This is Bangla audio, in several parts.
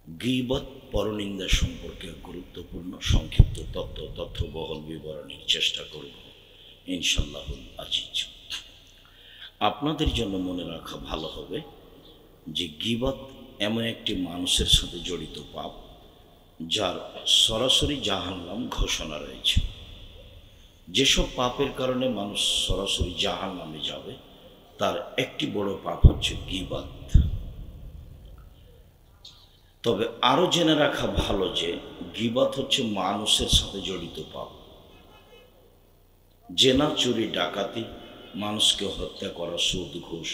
গীবত পরনিন্দা সম্পর্কে গুরুত্বপূর্ণ সংক্ষিপ্ত তথ্যবহুল বিবরণের চেষ্টা করব ইনশাআল্লাহুল আজিজ। আপনাদের জন্য মনে রাখা ভালো হবে যে গীবত এমন একটি মানুষের সাথে জড়িত পাপ যার সরাসরি জাহান্নাম ঘোষণা রয়েছে। যেসব পাপের কারণে মানুষ সরাসরি জাহান্নামে যাবে তার একটি বড় পাপ হচ্ছে গীবত। তবে আরও জেনে রাখা ভালো যে গীবত হচ্ছে মানুষের সাথে জড়িত পাপ। জেনা, চুরি, ডাকাতি, মানুষকে হত্যা করা, সুদ, ঘুষ,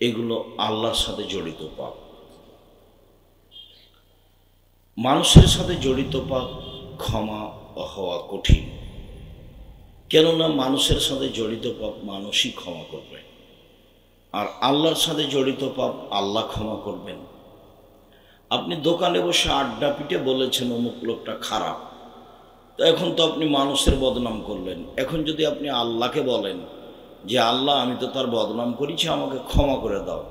এগুলো আল্লাহর সাথে জড়িত পাপ। মানুষের সাথে জড়িত পাপ ক্ষমা হওয়া কঠিন, কেননা মানুষের সাথে জড়িত পাপ মানুষই ক্ষমা করবে, আর আল্লাহর সাথে জড়িত পাপ আল্লাহ ক্ষমা করবেন। আপনি দোকানে বসে আড্ডা পিটে বলেছেন অমুক লোকটা খারাপ, তো এখন তো আপনি মানুষের বদনাম করলেন। এখন যদি আপনি আল্লাহকে বলেন যে আল্লাহ আমি তো তার বদনাম করেছি, আমাকে ক্ষমা করে দাও,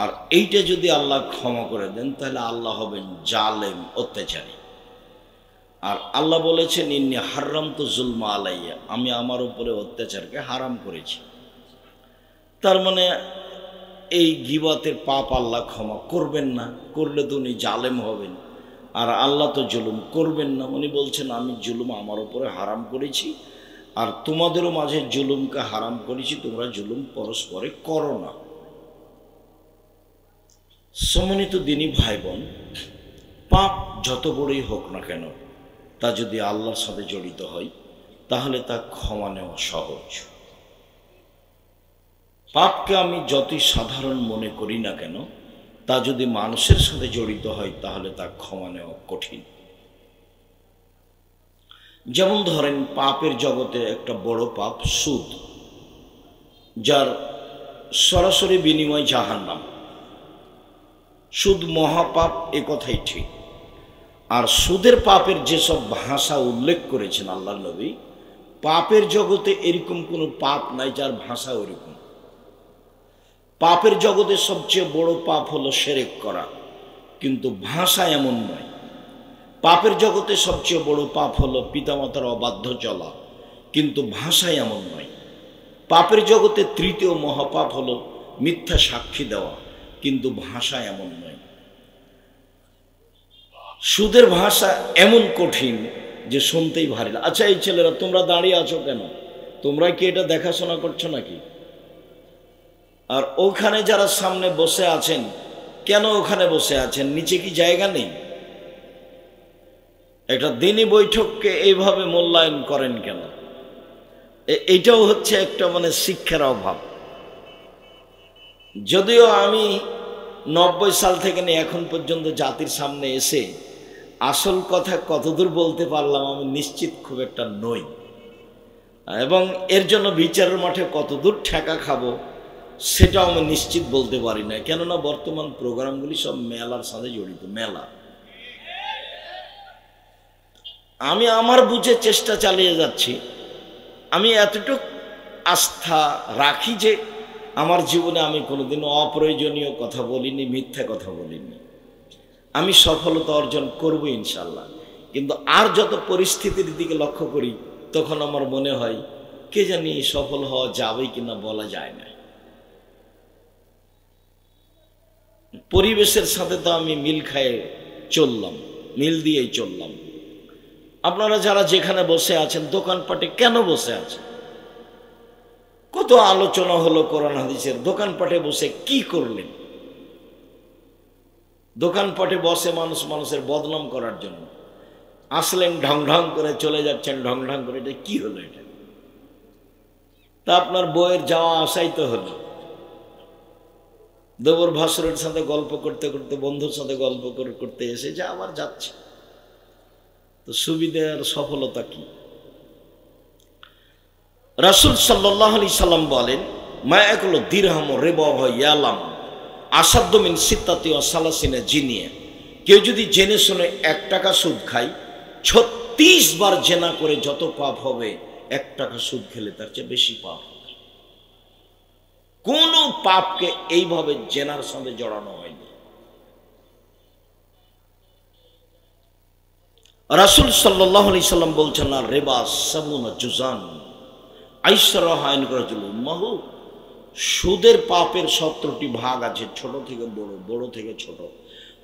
আর এইটা যদি আল্লাহ ক্ষমা করে দেন তাহলে আল্লাহ হবেন জালেম, অত্যাচারী। আর আল্লাহ বলেছেন ইন্নী হারামতু যুলমা আলাইয়া, আমি আমার উপরে অত্যাচারকে হারাম করেছি। তার মানে এই গীবতের পাপ আল্লাহ ক্ষমা করবেন না, করলে তো উনি জালেম হবেন, আর আল্লাহ তো জুলুম করবেন না। উনি বলছেন আমি জুলুম আমার উপরে হারাম করেছি, আর তোমাদেরও মাঝে জুলুমকে হারাম করেছি, তোমরা জুলুম পরস্পরে করো না। সম্মানিত দিনী ভাই বোন, পাপ যত বড়ই হোক না কেন তা যদি আল্লাহর সাথে জড়িত হয় তাহলে তা ক্ষমা নেওয়া সহজ। পাপকে আমি যতই সাধারণ মনে করি না কেন তা যদি মানুষের সাথে জড়িত হয় তাহলে তা ক্ষমা নেওয়া কঠিন। যেমন ধরেন, পাপের জগতে একটা বড় পাপ সুদ, যার সরাসরি বিনিময় জাহান্নাম। সুদ মহাপাপ, এ কথাই ঠিক। আর সুদের পাপের যেসব ভাষা উল্লেখ করেছেন আল্লাহ নবী, পাপের জগতে এরকম কোনো পাপ নাই যার ভাষা ওরকম। পাপের জগতে সবচেয়ে বড় পাপ হলো শিরক করা, কিন্তু ভাষা এমন নয়। পাপের জগতে সবচেয়ে বড় পাপ হলো পিতামাতার অবাধ্য চলা, কিন্তু ভাষায় এমন নয়। পাপের জগতে তৃতীয় মহাপাপ হলো মিথ্যা সাক্ষী দেওয়া, কিন্তু ভাষা এমন নয়। সুদের ভাষা এমন কঠিন যে শুনতেই ভারী। আচ্ছা, এই ছেলেরা তোমরা দাঁড়িয়ে আছো কেন? তোমরা কি এটা দেখাশোনা করছো নাকি? আর ওখানে যারা সামনে বসে আছেন, কেন ওখানে বসে আছেন? নিচে কি জায়গা নেই? একটা দিনী বৈঠককে এইভাবে মূল্যায়ন করেন কেন? এইটাও হচ্ছে একটা শিক্ষার অভাব। যদিও আমি 90 সাল থেকে নিয়ে এখন পর্যন্ত জাতির সামনে এসে আসল কথা কতদূর বলতে পারলাম আমি নিশ্চিত খুব একটা নই, এবং এর জন্য বিচারের মাঠে কতদূর ঠেকা খাবো সেটাও আমি নিশ্চিত বলতে পারি না, কেননা বর্তমান প্রোগ্রামগুলি সব মেলার সাথে জড়িত। মেলা, আমি আমার বুঝে চেষ্টা চালিয়ে যাচ্ছি। আমি এতটুকু আস্থা রাখি যে আমার জীবনে আমি কোনোদিনও অপ্রয়োজনীয় কথা বলিনি, মিথ্যা কথা বলিনি। আমি সফলতা অর্জন করব ইনশাল্লাহ। কিন্তু আর যত পরিস্থিতির দিকে লক্ষ্য করি তখন আমার মনে হয় কে জানি সফল হওয়া যাবে কিনা বলা যায় না। পরিবেশের সাথে তো আমি মিল খায়ে চললাম, মিল দিয়েই চললাম। আপনারা যারা যেখানে বসে আছেন, দোকানপাটে কেন বসে আছেন? কত আলোচনা হলো কোরআন হাদিসের, দোকানপাটে বসে কি করলেন? দোকানপাটে বসে মানুষের বদনাম করার জন্য আসলেন, ঢং ঢং করে চলে যাচ্ছেন, ঢং ঢং করে। এটা কি হলো? এটা তা আপনার বইয়ের যাওয়া আসাই তো হলো। দেবর ভাসুরের সাথে গল্প করতে করতে, বন্ধুর সাথে গল্প করতে এসে যে আবার যাচ্ছে, তো সুবিধা আর সফলতা কি? রাসূল সাল্লাল্লাহু আলাইহি সাল্লাম বলেন, মা ইয়াকুলু দিরহাম রিবা ইয়ালাম আসাদ্দু মিন সিত্তাতি ওয়া সালাসিনা জিনিয়া। কেউ যদি জেনে শুনে 1 টাকা সুদ খায়, 36 বার জেনা করে যত পাপ হবে, 1 টাকা সুদ খেলে তার চেয়ে বেশি পাপ হবে। কোন পাপকে এইভাবে জেনার সঙ্গে জড়ানো হয়নি। রাসূল সাল্লাল্লাহু আলাইহি সাল্লাম বলছেন, না রেবা সাবুনা জুজান আইসারাহা ইন রাজুল উম্মাহু, সুদের পাপের 17টি ভাগ আছে, ছোট থেকে বড়, বড় থেকে ছোট।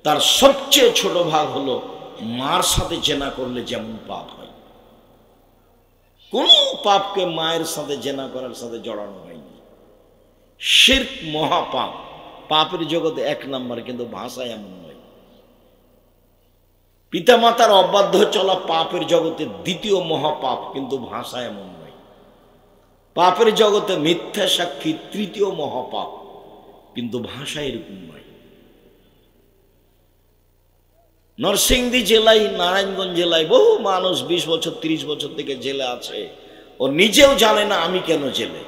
তার সবচেয়ে ছোট ভাগ হলো মার সাথে জেনা করলে যেমন পাপ হয়। কোন পাপকে মায়ের সাথে জেনা করার সাথে জড়ানো হয়নি। শিরক মহাপাপ, পাপের জগতে 1 নম্বর, কিন্তু ভাষায় এমন নয়। পিতামাতার অবাধ্য চলা পাপের জগতে 2য় মহাপাপ, কিন্তু ভাষা এমন নয়। পাপের জগতে মিথ্যা সাক্ষী 3য় মহাপাপ, কিন্তু ভাষা এরকম নয়। নরসিংদী জেলায়, নারায়ণগঞ্জ জেলায় বহু মানুষ 20 বছর 30 বছর থেকে জেলে আছে। ও নিজেও জানে না আমি কেন জেলে।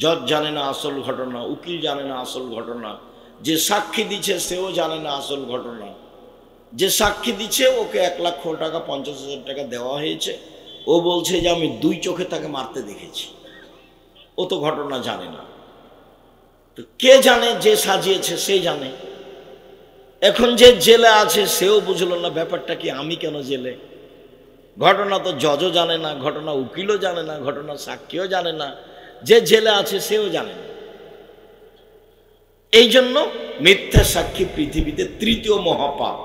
জজ জানে না আসল ঘটনা, উকিল জানে না আসল ঘটনা, যে সাক্ষী দিচ্ছে সেও জানে না আসল ঘটনা। যে সাক্ষী দিচ্ছে ওকে 1 লক্ষ টাকা 50,000 টাকা দেওয়া হয়েছে, ও বলছে যে আমি 2 চোখে তাকে মারতে দেখেছি। ও তো ঘটনা জানে না। তো কে জানে? যে সাজিয়েছে সে জানে। এখন যে জেলে আছে সেও বুঝলো না ব্যাপারটা কি, আমি কেন জেলে। ঘটনা তো জজও জানে না, ঘটনা উকিলও জানে না, ঘটনা সাক্ষীও জানে না, যে জেলে আছে সেও জানে না। এই জন্য মিথ্যা সাক্ষী পৃথিবীতে 3য় মহাপাপ,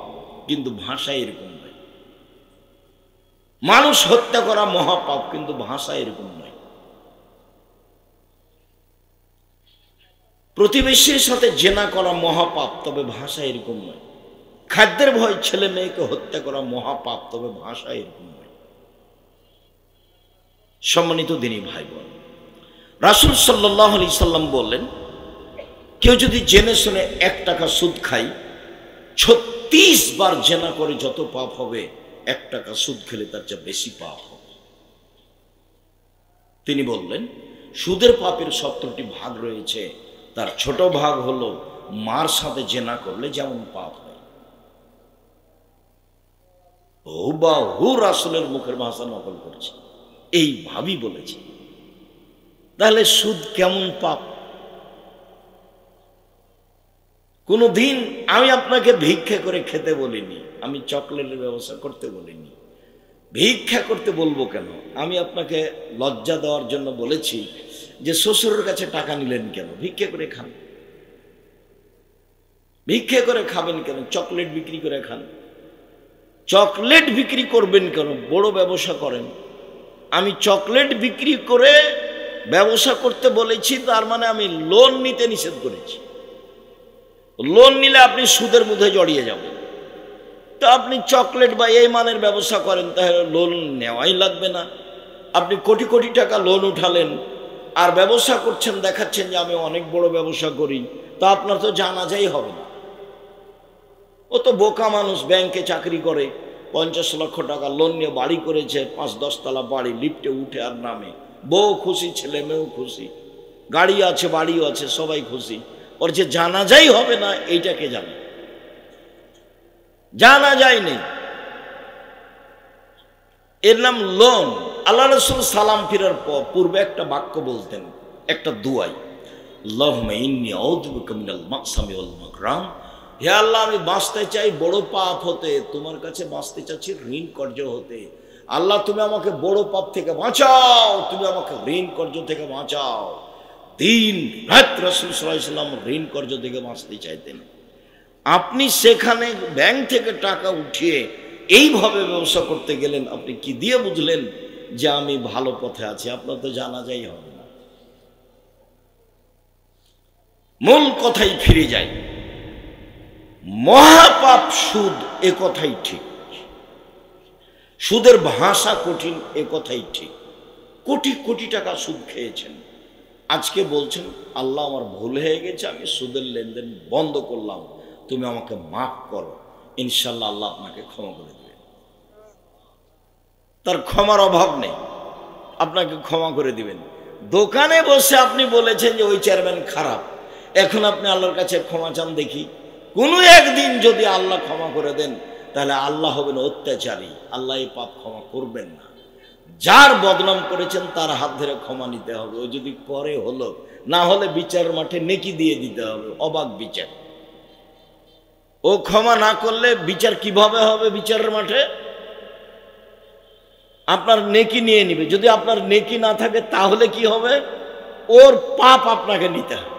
কিন্তু ভাষা এরকম নয়। মানুষ হত্যা করা মহাপাপ, কিন্তু ভাষা এরকম নয়। প্রতিবেশীর সাথে জেনা করা মহাপাপ, তবে ভাষা এরকম নয়। খাদ্যের ভয় ছেলে মেয়েকে হত্যা করা মহাপাপ, তবে ভাষা এরকম নয়। সম্মানিত দিনী ভাই বোন, রাসূল সাল্লাল্লাহু আলাইহি সাল্লাম বললেন, কেউ যদি জেনে শুনে 1 টাকা সুদ খায়, 36 বার জেনা করে যত পাপ হবে, 1 টাকা সুদ খেলে তার চেয়ে বেশি পাপ হবে। তিনি বললেন, সুদের পাপের 17টি ভাগ রয়েছে, তার ছোট ভাগ হলো মার সাথে জেনা করলে যেমন পাপ হয়। হুবাহু রাসূলের মুখের ভাষা নকল করছে, এইভাবেই বলেছে। তাহলে সুদ কেমন পাপ? কোনদিন আমি আপনাকে ভিক্ষা করে খেতে বলিনি, আমি চকলেটের ব্যবস্থা করতে বলিনি। ভিক্ষা করতে বলবো কেন? আমি আপনাকে লজ্জা দেওয়ার জন্য বলেছি যে শ্বশুরের কাছে টাকা নিলেন কেন? ভিক্ষা করে খান। ভিক্ষা করে খাবেন কেন? চকলেট বিক্রি করে খান। চকলেট বিক্রি করবেন কেন? বড় ব্যবসা করেন। আমি চকলেট বিক্রি করে ব্যবসা করতে বলেছি, তার মানে আমি লোন নিতে নিষেধ করেছি। লোন নিলে আপনি সুদের মধ্যে জড়িয়ে যাবেন। তো আপনি চকলেট বা এই মানের ব্যবসা করেন, তাহলে লোন নেওয়াই লাগবে না। আপনি কোটি কোটি টাকা লোন উঠালেন আর ব্যবসা করছেন, দেখাচ্ছেন যে আমি অনেক বড় ব্যবসা করি, তা আপনার তো জানাজাই হবে না। ও তো বোকা মানুষ, ব্যাংকে চাকরি করে, 50 লক্ষ টাকা লোন নিয়ে বাড়ি করেছে, 5-10 তলা বাড়ি, লিফটে উঠে আর নামে, বউ খুশি, ছেলে মেয়েও খুশি, গাড়ি আছে, বাড়িও আছে, সবাই খুশি। ওর যে জানাজাই হবে না, এইটাকে জানে, জানা যায়নি, এর নাম লোন। আল্লাহ রাসূল সালাম ফিরার পূর্বে একটা বাক্য বলতেন, একটা দুআই, আল্লাহুম্মা ইন্নী আউযু বিকা মিনাল মাকসামি ওয়াল মাগরাম। হে আল্লাহ, আমি বাঁচতে চাই বড় পাপ হতে, তোমার কাছে বাঁচতে চাচ্ছি ঋণ কর্য হতে। আল্লাহ, তুমি আমাকে বড় পাপ থেকে বাঁচাও, তুমি আমাকে ঋণ কর্য থেকে বাঁচাও। দিন রাত রাসূল সাল্লাল্লাহু আলাইহি ওয়াসাল্লাম ঋণ কর্য থেকে বাঁচতে চাইতেন। আপনি সেখানে ব্যাংক থেকে টাকা উঠিয়ে এইভাবে ব্যবসা করতে গেলেন, আপনি কি দিয়ে বুঝলেন যে আমি ভালো পথে আছি? আপনার তো জানাজাই হবে না। মূল কথাই ফিরে যাই, মহাপাপ সুদ, এ কথাই ঠিক। সুদের ভাষা কঠিন, এ কথাই ঠিক। কোটি কোটি টাকা সুদ খেয়েছেন, আজকে বলছেন আল্লাহ আমার ভুল হয়ে গেছে, আমি সুদের লেনদেন বন্ধ করলাম, তুমি আমাকে মাফ করো। ইনশাল্লাহ আল্লাহ আপনাকে ক্ষমা করে দেবে। তার ক্ষমার অভাব নেই, আপনাকে ক্ষমা করে দিবেন। দোকানে বসে আপনি বলেছেন যে ওই চেয়ারম্যান খারাপ, এখন আপনি আল্লাহর কাছে ক্ষমা চান দেখি। কোনো একদিন যদি আল্লাহ ক্ষমা করে দেন, তাহলে আল্লাহ হবেন অত্যাচারী, আল্লাহ এই পাপ ক্ষমা করবেন না। যার বদনাম করেছেন তার হাত ধরে ক্ষমা নিতে হবে। ও যদি করে হলো, না হলে বিচারের মাঠে নেকি দিয়ে দিতে হবে, অবাক বিচার। ও ক্ষমা না করলে বিচার কিভাবে হবে? বিচারের মাঠে আপনার নেকি নিয়ে নিবে। যদি আপনার নেকি না থাকে তাহলে কি হবে? ওর পাপ আপনাকে নিতে হবে।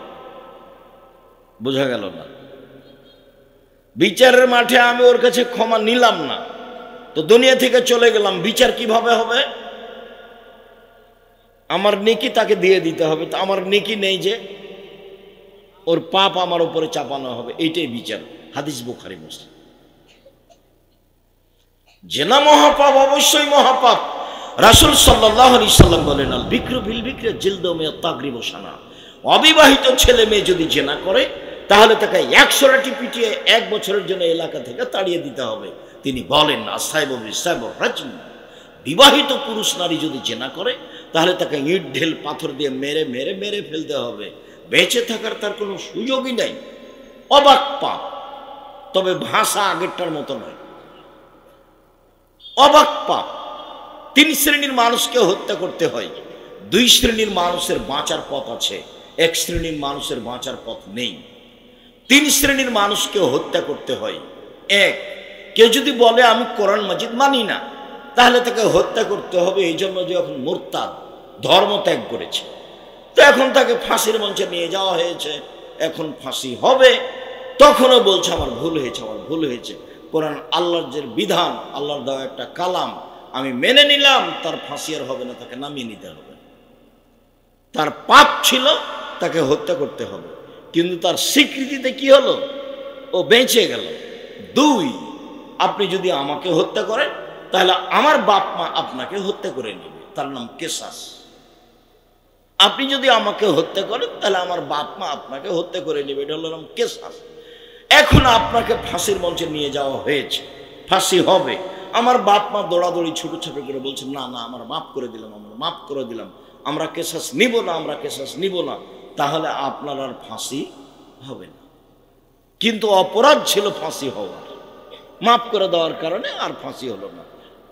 বোঝা গেল না? বিচারের মাঠে আমি ওর কাছে ক্ষমা নিলাম না, তো দুনিয়া থেকে চলে গেলাম, বিচার কিভাবে হবে? আমার নেকি তাকে দিয়ে দিতে হবে। তো আমার নেকি নেই, যে ওর পাপ আমার উপরে চাপানো হবে, এইটাই বিচার। হাদিস বুখারী মুসলিম। জেনা মহাপাপ, অবশ্যই মহাপাপ। রাসূল সাল্লাল্লাহু আলাইহি সাল্লাম বলেন, আল বিকরু বিল বিকরি জিলদু মিয়া তাগরিবু সানা। অবিবাহিত ছেলে মেয়ে যদি জেনা করে তাহলে তাকে 100 লাঠি পিটিয়ে 1 বছরের জন্য এলাকা থেকে তাড়িয়ে দিতে হবে। তিনি বলেন, আসাইবু বিসাইবু রাজম। বিবাহিত পুরুষ নারী যদি জেনা করে তাহলে তাকে ইট ঢেল পাথর দিয়ে মেরে মেরে মেরে ফেলতে হবে। বেঁচে থাকার তার কোনো সুযোগই নাই। অবাক পাপ, তবে ভাষা আগেরটার মতো নয়। অবাক পাপ। 3 শ্রেণীর মানুষকে হত্যা করতে হয়। 2 শ্রেণীর মানুষের বাঁচার পথ আছে, 1 শ্রেণীর মানুষের বাঁচার পথ নেই। 3 শ্রেণীর মানুষকে হত্যা করতে হয়। 1, কেউ যদি বলে আমি কোরআন মাজিদ মানি না, তাহলে তাকে হত্যা করতে হবে। এই জন্য যে এখন মুরতাদ, ধর্ম ত্যাগ করেছে, তো এখন তাকে ফাঁসির মঞ্চে নিয়ে যাওয়া হয়েছে, এখন ফাঁসি হবে। তখনও বলছে আমার ভুল হয়েছে, আমার ভুল হয়েছে। কোরআন আল্লাহর যে বিধান, আল্লাহর দেওয়া একটা কালাম, আমি মেনে নিলাম, তার ফাঁসি আর হবে না, তাকে নামিয়ে নিতে হবে। তার পাপ ছিল, তাকে হত্যা করতে হবে। কিন্তু তার স্বীকৃতিতে কি হলো? ও বেঁচে গেল। 2, আপনি যদি আমাকে হত্যা করেন তাহলে আমার বাপ মা আপনাকে হত্যা করে নেবে, তার নাম কেসাস। আপনি যদি আমাকে হত্যা করেন তাহলে আমার বাপ মা আপনাকে হত্যা করে নেবে, এটা হলো নাম কেসাস। এখন আপনাকে ফাঁসির মঞ্চে নিয়ে যাওয়া হয়েছে, ফাঁসি হবে। আমার বাপ মা দৌড়াদৌড়ি ছুটোছাটো করে বলছে, না না, আমরা মাফ করে দিলাম, আমরা মাফ করে দিলাম, আমরা কেসাস নিব না, আমরা কেসাস নিব না। তাহলে আপনার আর ফাঁসি হবে না। কিন্তু অপরাধ ছিল ফাঁসি হওয়ার, মাফ করে দেওয়ার কারণে আর ফাঁসি হলো না।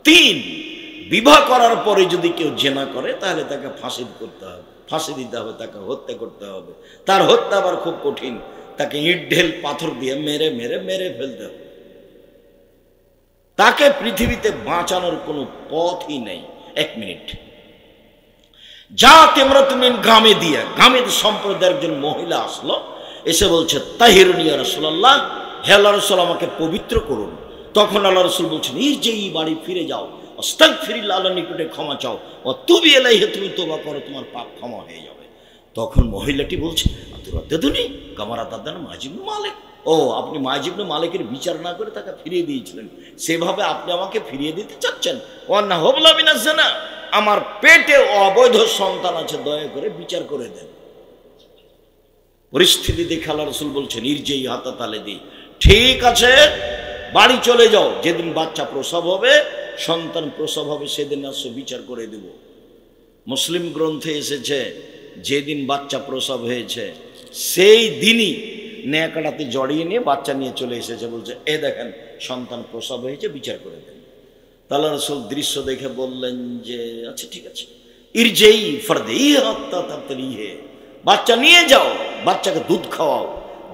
3, বিবাহ করার পরে যদি কেউ জেনা করে তাহলে তাকে ফাঁসি করতে হবে, ফাঁসি দিতে হবে, তাকে হত্যা করতে হবে। তার হত্যা আবার খুব কঠিন, তাকে ইট ঢেল পাথর দিয়ে মেরে মেরে মেরে ফেলতে হবে। তাকে পৃথিবীতে বাঁচানোর কোনো পথই নেই। 1 মিনিট। যা তোমরা তুমি গ্রামে দিয়া, গ্রামের সম্প্রদায়ের একজন মহিলা আসলো, এসে বলছে, তাহিরুনি ইয়া রাসূলুল্লাহ, হে আল্লাহর রাসূল, আমাকে পবিত্র করুন। তখন আল্লাহর রাসূল বলছেন, এই যে এই বাড়ি ফিরে যাও, আস্তাগফিরুল্লাহ, আল্লাহর নিকটে ক্ষমা চাও, ও তুবি ইলাইহি, তুমি তওবা করো, তোমার পাপ ক্ষমা হয়ে যাবে। তখন মহিলাটি বলছে, আতুরাদ্দুনি কামা রাদাদানা মাআজ ইবনে মালিক। ও, আপনি মাআজ ইবনে মালিকের বিচার না করে তাকে ফিরিয়ে দিয়েছিলেন, সেভাবে আপনি আমাকে ফিরিয়ে দিতে চাচ্ছেন? ওয়ান্না হুবলা মিনাজ জিনা, আমার পেটে অবৈধ সন্তান আছে, দয়া করে বিচার করে দেন। পরিস্থিতি দেখে আল্লাহর রাসূল বলছেন, ইরজি হাতা তালে দি, ঠিক আছে, বাড়ি চলে যাও। যেদিন বাচ্চা প্রসব হবে, সন্তান প্রসব হবে, সেদিন আসো, বিচার করে দেব। মুসলিম গ্রন্থে এসেছে, যেদিন বাচ্চা প্রসব হয়েছে সেই দিনই নেকাটাতে জড়িয়ে নিয়ে বাচ্চা নিয়ে চলে এসেছে, বলছে, এ দেখেন সন্তান প্রসব হয়েছে, বিচার করে দেন। আল্লাহর রাসূল দৃশ্য দেখে বললেন যে, আচ্ছা ঠিক আছে, ইরজেই ফরদেই হাত্তা তাবতলিহে, বাচ্চা নিয়ে যাও, বাচ্চাকে দুধ খাওয়াও,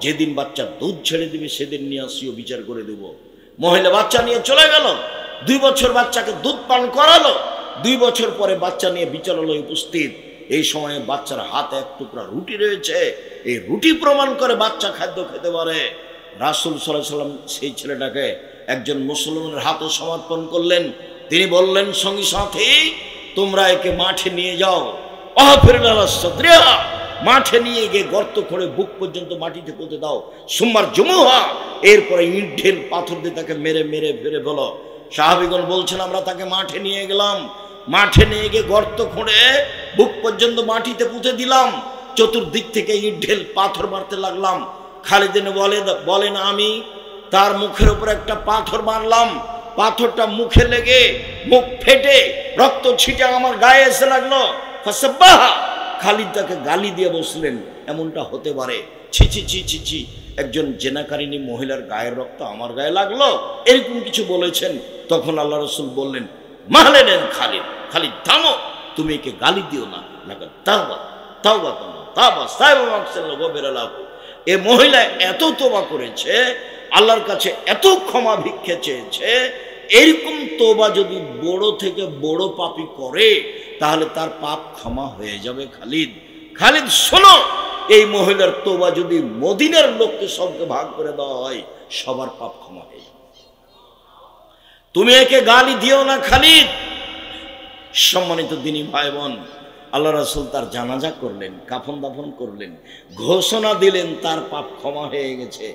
যেদিন বাচ্চা দুধ ছেড়ে দিবে সেদিন নিয়ে আসিও, বিচার করে দেব। মহিলা বাচ্চা নিয়ে চলে গেল, 2 বছর বাচ্চাকে দুধ পান করালো। 2 বছর পরে বাচ্চা নিয়ে বিচারালয়ে উপস্থিত। এই সময়ে বাচ্চার হাতে 1 টুকরা রুটি রয়েছে, এই রুটি প্রমাণ করে বাচ্চা খাদ্য খেতে পারে। রাসূল সাল্লাল্লাহু আলাইহি ওয়াসাল্লাম সেই ছেলেটাকে একজন মুসলমানের হাতে সমর্পণ করলেন। তিনি বললেন, সঙ্গী সাথী, তোমরা একে মাঠে নিয়ে যাও, মাঠে নিয়ে গিয়ে গর্ত করে বুক পর্যন্ত মাটিতে পুঁতে দাও, সুম্মার জুমুহা, এরপরে ইট ঢেল পাথর দিয়ে তাকে মেরে মেরে ফেলে ফেলো। সাহাবীগণ বলছেন, আমরা তাকে মাঠে নিয়ে গেলাম, মাঠে নিয়ে গিয়ে গর্ত খুঁড়ে বুক পর্যন্ত মাটিতে পুঁতে দিলাম, চতুর্দিক থেকে ইট ঢেল পাথর মারতে লাগলাম। খালিদ বলেন, আমি তার মুখের উপর একটা পাথর মারলাম, পাথরটা মুখে লেগে মুখ ফেটে রক্ত ছিটে আমার গায়ে এসে লাগলো। ফাসাব্বাহা, খালিদ তাকে গালি দিয়ে বসলেন, এমনটা হতে পারে? ছি ছি ছি ছি ছি, একজন জেনাকারিনী মহিলার গায়ের রক্ত আমার গায়ে লাগলো, এরকম কিছু বলেছেন। তখন আল্লাহ রাসূল বললেন, মাহলেন খালিদ, খালিদ থামো, তুমি একে গালি দিও না। তাওবা তাওবা তাওবা সাইবা মাকসাল্লাহু গফিরালাহু। এ মহিলা এত তওবা করেছে, আল্লাহর কাছে এত ক্ষমা ভিক্ষে চেয়েছে, এরকম তওবা যদি বড় থেকে বড় পাপী করে তাহলে তার পাপ ক্ষমা হয়ে যাবে। খালিদ, খালিদ শোনো, এই মহিলার তওবা যদি মদিনার লোককে সবকে ভাগ করে দেওয়া হয়, সবার পাপ ক্ষমা হয়ে যাবে। তুমি একে গালি দিও না খালিদ। সম্মানিত দিনী ভাই বোন, আল্লাহ রাসূল তার জানাজা করলেন, কাফন দাফন করলেন, ঘোষণা দিলেন তার পাপ ক্ষমা হয়ে গেছে।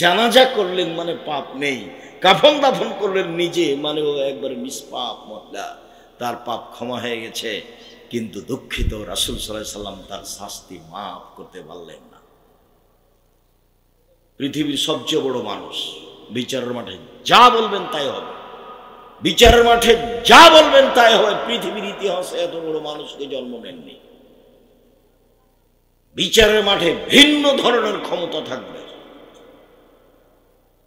জানাজা করলেন মানে পাপ নেই, কাফন দাফন করলেন নিজে মানে ও একবারে নিষ্পাপ মহিলা, তার পাপ ক্ষমা হয়ে গেছে। কিন্তু দুঃখিত, রাসূল সাল্লাল্লাহু আলাইহি সাল্লাম তার শাস্তি মাফ করতে পারলেন না। পৃথিবীর সবচেয়ে বড় মানুষ, বিচারের মাঠে যা বলবেন তাই হবে, বিচারের মাঠে যা বলবেন তাই হবে। পৃথিবীর ইতিহাসে এত বড় মানুষকে জন্ম নেননি। বিচারের মাঠে ভিন্ন ধরনের ক্ষমতা থাকবে।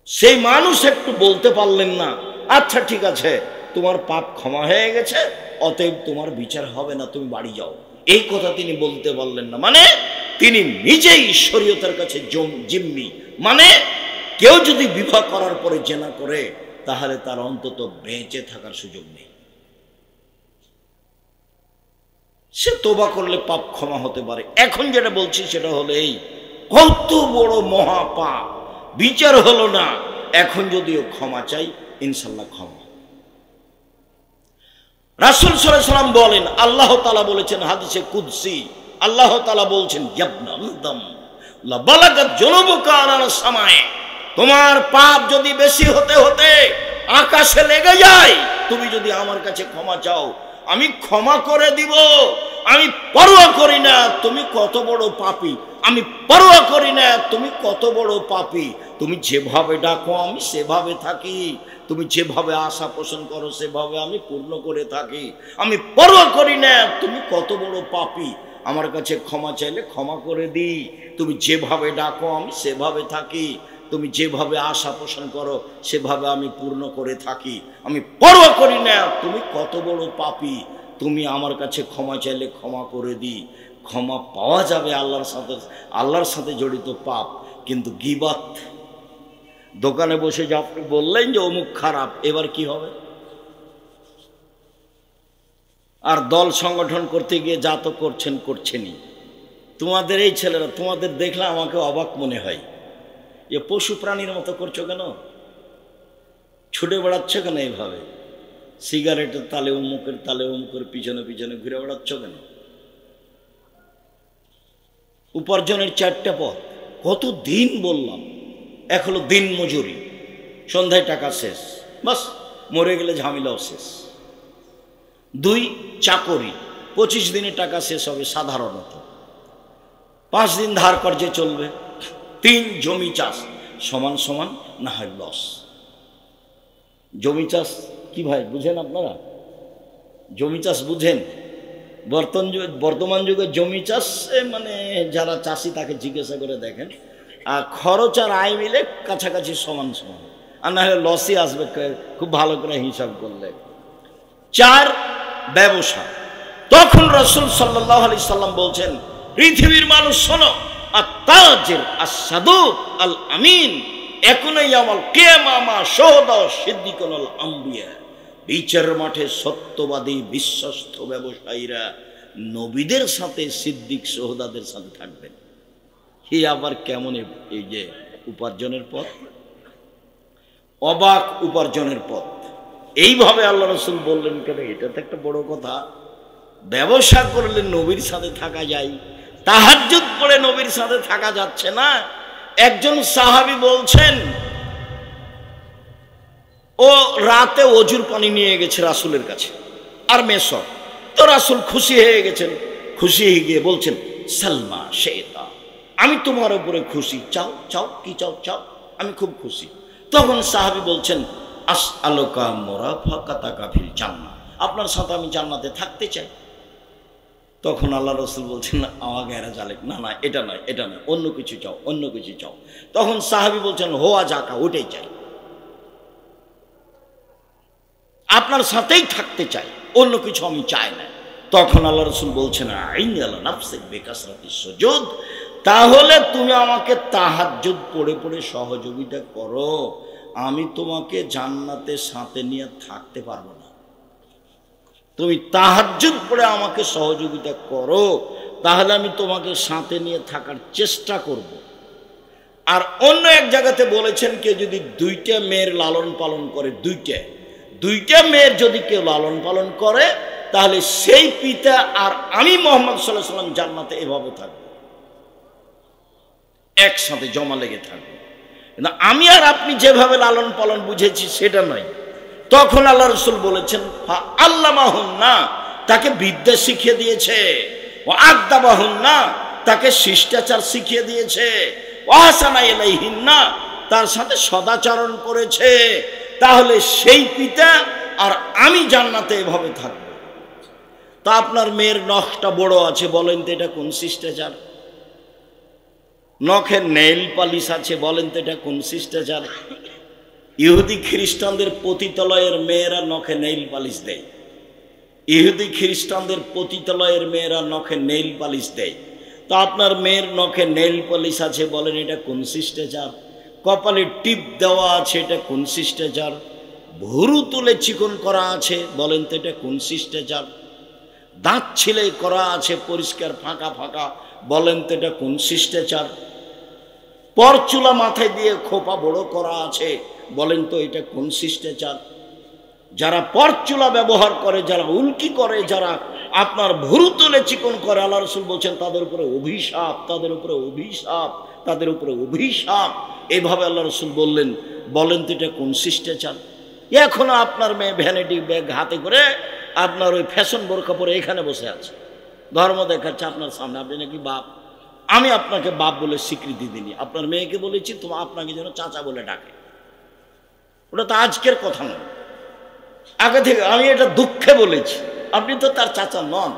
সেই মানুষ একটু বলতে পারলেন না, আচ্ছা ঠিক আছে তোমার পাপ ক্ষমা হয়ে গেছে, অতএব তোমার বিচার হবে না, তুমি বাড়ি যাও, এই কথা তিনি বলতে পারলেন না। মানে তিনি নিজেই শরীয়তের কাছে জিম্মি। মানে কেউ যদি বিবাহ করার পরে জেনা করে তাহলে তার অন্তত বেঁচে থাকার সুযোগ নেই। সে তওবা করলে পাপ ক্ষমা হতে পারে। এখন যেটা বলছি সেটা হলো এই, কত বড় মহাপাপ, বিচার হলো না, এখন যদিও ক্ষমা চাই, ইনশাল্লাহ ক্ষমা। রাসূল সাল্লাল্লাহু আলাইহি সাল্লাম বলেন, আল্লাহ তাআলা বলেছেন হাদিসে কুদসি, আল্লাহ তাআলা বলছেন, ইয়াবনা আদম লা বালাগাত যুনুবুকা আলাল সামায়ে, তোমার পাপ যদি বেশি হতে হতে আকাশে লেগে যায়, তুমি যদি আমার কাছে ক্ষমা চাও, আমি ক্ষমা করে দিব। আমি পরোয়া করি না তুমি কত বড় পাপী, আমি পরোয়া করি না তুমি কত বড় পাপী। তুমি যেভাবে ডাকো আমি সেভাবে থাকি, তুমি যেভাবে আশা পোষণ করো সেভাবে আমি পূর্ণ করে থাকি। আমি পরোয়া করি না তুমি কত বড় পাপী, আমার কাছে ক্ষমা চাইলে ক্ষমা করে দিই। তুমি যেভাবে ডাকো আমি সেভাবে থাকি, তুমি যেভাবে আশা পোষণ করো সেভাবে আমি পূর্ণ করে থাকি। আমি পরোয়া করি না তুমি কত বড় পাপী, তুমি আমার কাছে ক্ষমা চাইলে ক্ষমা করে দিই। ক্ষমা পাওয়া যাবে আল্লাহর সাথে জড়িত পাপ। কিন্তু গীবত, দোকানে বসে যে আপনি বললেন যে অমুক খারাপ, এবার কি হবে? আর দল সংগঠন করতে গিয়ে যা তো করছেনই। তোমাদের এই ছেলেরা, তোমাদের দেখলে আমাকে অবাক মনে হয়, এ পশু প্রাণীর মতো করছো কেন? ছুটে বেড়াচ্ছ কেন এইভাবে? সিগারেটের তালে অমুকের পিছনে পিছনে ঘুরে বেড়াচ্ছ কেন? উপার্জনের 4টা পথ, কত দিন বললাম, এক হলো দিন মজুরি, সন্ধ্যায় টাকা শেষ, বাস মরে গেলে ঝামেলাও শেষ। 2 চাকরি, 25 দিনে টাকা শেষ হবে সাধারণত, 5 দিন ধার কর্জে চলবে। 3 জমি চাষ, সমান সমান না হয় লস। জমি চাষ কি ভাই বুঝেন আপনারা? জমি চাষ বুঝেন? বর্তমান যুগে জমি চাষ মানে যারা চাষি তাকে জিজ্ঞাসা করে দেখেন, আর খরচ আর আয় মিলে কাছাকাছি সমান সমান, আর না হলে লসই আসবে খুব ভালো করে হিসাব করলে। 4 ব্যবসা। তখন রাসূল সাল্লাল্লাহু আলাইহি সাল্লাম বলছেন, পৃথিবীর মানুষ শোনো, আত-তাজির আস-সাদুক আল আমিন ইয়াকুনু ইয়াউমাল কিয়ামা শুহাদা সিদ্দিকুন আল আম্বিয়া। বিচারের মাঠে সত্যবাদী বিশ্বস্ত ব্যবসায়ীরা নবীদের সাথে, সিদ্দিক শোহদাদের সাথে থাকবেন। এই আবার কেমন এই যে উপার্জনের পথ, অবাক উপার্জনের পথ। এইভাবে আল্লাহ রাসূল বললেন কেন? এটা তো একটা বড় কথা। ব্যবসা করলে নবীর সাথে থাকা যায়, তাহাজ্জুদ পড়ে নবীর সাথে থাকা যাচ্ছে না। একজন সাহাবী বলছেন, ও রাতে অজুর পানি নিয়ে গেছে রাসূলের কাছে আর মেসর, তো রাসূল খুশি হয়ে গেছেন। খুশি হয়ে গিয়ে বলছেন, সালমা শেতা, আমি তোমার উপরে খুশি, চাও চাও কি চাও চাও, আমি খুব খুশি। তখন সাহাবী বলছেন, আসআলুকা মুরাফাকাতাকা ফিল জান্নাহ, আপনার সাথে আমি জান্নাতে থাকতে চাই। তখন আল্লাহ রাসূল বলছেন, আমাকে এরা জালেক, না না এটা নয়, এটা নয়, অন্য কিছু চাও, অন্য কিছু চাও। তখন সাহাবী বলছেন, হোয়া জাকা, ওটাই চাই, আপনার সাথেই থাকতে চাই, অন্য কিছু আমি চাই না। তখন আল্লাহ রাসূল বলছেন, আইনি আলা নাফসিক বিকাসরাতিস সুজুদ, তাহলে তুমি আমাকে তাহাজ্জুদ পড়ে পড়ে সহযোগিতা করো, আমি তোমাকে জান্নাতে সাথে নিয়ে থাকতে পারবো না, তুমি তাহাজ্জুদ পড়ে আমাকে সহযোগিতা করো, তাহলে আমি তোমাকে সাথে নিয়ে থাকার চেষ্টা করব। আর অন্য এক জায়গাতে বলেছেন, কেউ যদি দুইটা মেয়ের লালন পালন করে, দুইটা মেয়ের যদি কেউ লালন পালন করে, তাহলে সেই পিতা আর আমি মুহাম্মদ সাল্লাল্লাহু আলাইহি ওয়াসাল্লাম জান্নাতে এভাবে থাকবো, একসাথে জমা লেগে থাকবো। না, আমি আর আপনি যেভাবে লালন পালন বুঝেছি সেটা নয়। তখন আল্লাহ রাসূল বলেছেন, আল্লামাহুন্না, তাকে বিদ্যা শিখিয়ে দিয়েছে, ও আদাবাহুন্না, তাকে শিষ্টাচার শিখিয়ে দিয়েছে, ও আহসানা ইলাইহিন্না, তার সাথে সদাচরণ করেছে। তাহলে সেই পিতা আর আমি জান্নাতে এভাবে থাকবো। তা আপনার মেয়ের নখটা বড় আছে, বলেন তো এটা কোন শিষ্টাচার? নখের নেইল পালিশ আছে, বলেন তো এটা কোন শিষ্টাচার? ইহুদি খ্রিস্টানদের পতিতালয়ের মেয়েরা নখে নেইল পালিশ দেয়, ইহুদি খ্রিস্টানদের পতিতালয়ের মেয়েরা নখে নেইল পালিশ দেয়। তো আপনার মেয়ের নখে নেইল পালিশ আছে, বলেন এটা কোন শিষ্টাচার? কপালে টিপ দেওয়া আছে, এটা কোন শিষ্টাচার? ভুরু তুলে চিকন করা আছে, বলেন তো এটা কোন শিষ্টাচার? দাঁত ছিলে করা আছে পরিষ্কার ফাঁকা ফাঁকা, বলেন তো এটা কোন শিষ্টাচার? পরচুলা মাথায় দিয়ে খোপা বড় করা আছে, বলেন তো এটা কোন শিষ্টাচার? যারা পরচুলা ব্যবহার করে, যারা উল্কি করে, যারা আপনার ভুরু তুলে চিকন করে, আল্লাহ রাসূল বলছেন তাদের উপরে অভিশাপ, তাদের উপরে অভিশাপ, তাদের উপরে অভিশাপ। এইভাবে আল্লাহ রাসূল বললেন, বলেন তো এটা কোন শিষ্টাচার? এখনো আপনার মেয়ে ভ্যানিটি ব্যাগ হাতে করে আপনার ওই ফ্যাশন বোরকা পরে এখানে বসে আছে, ধর্ম দেখাচ্ছে আপনার সামনে, আপনি নাকি বাপ। আমি আপনাকে বাপ বলে স্বীকৃতি দিনি, আপনার মেয়েকে বলেছি তোমার আপনাকে যেন চাচা বলে ডাকে। ওটা তো আজকের কথা নয়, আগে থেকে আমি এটা দুঃখে বলেছি। আপনি তো তার চাচা নন,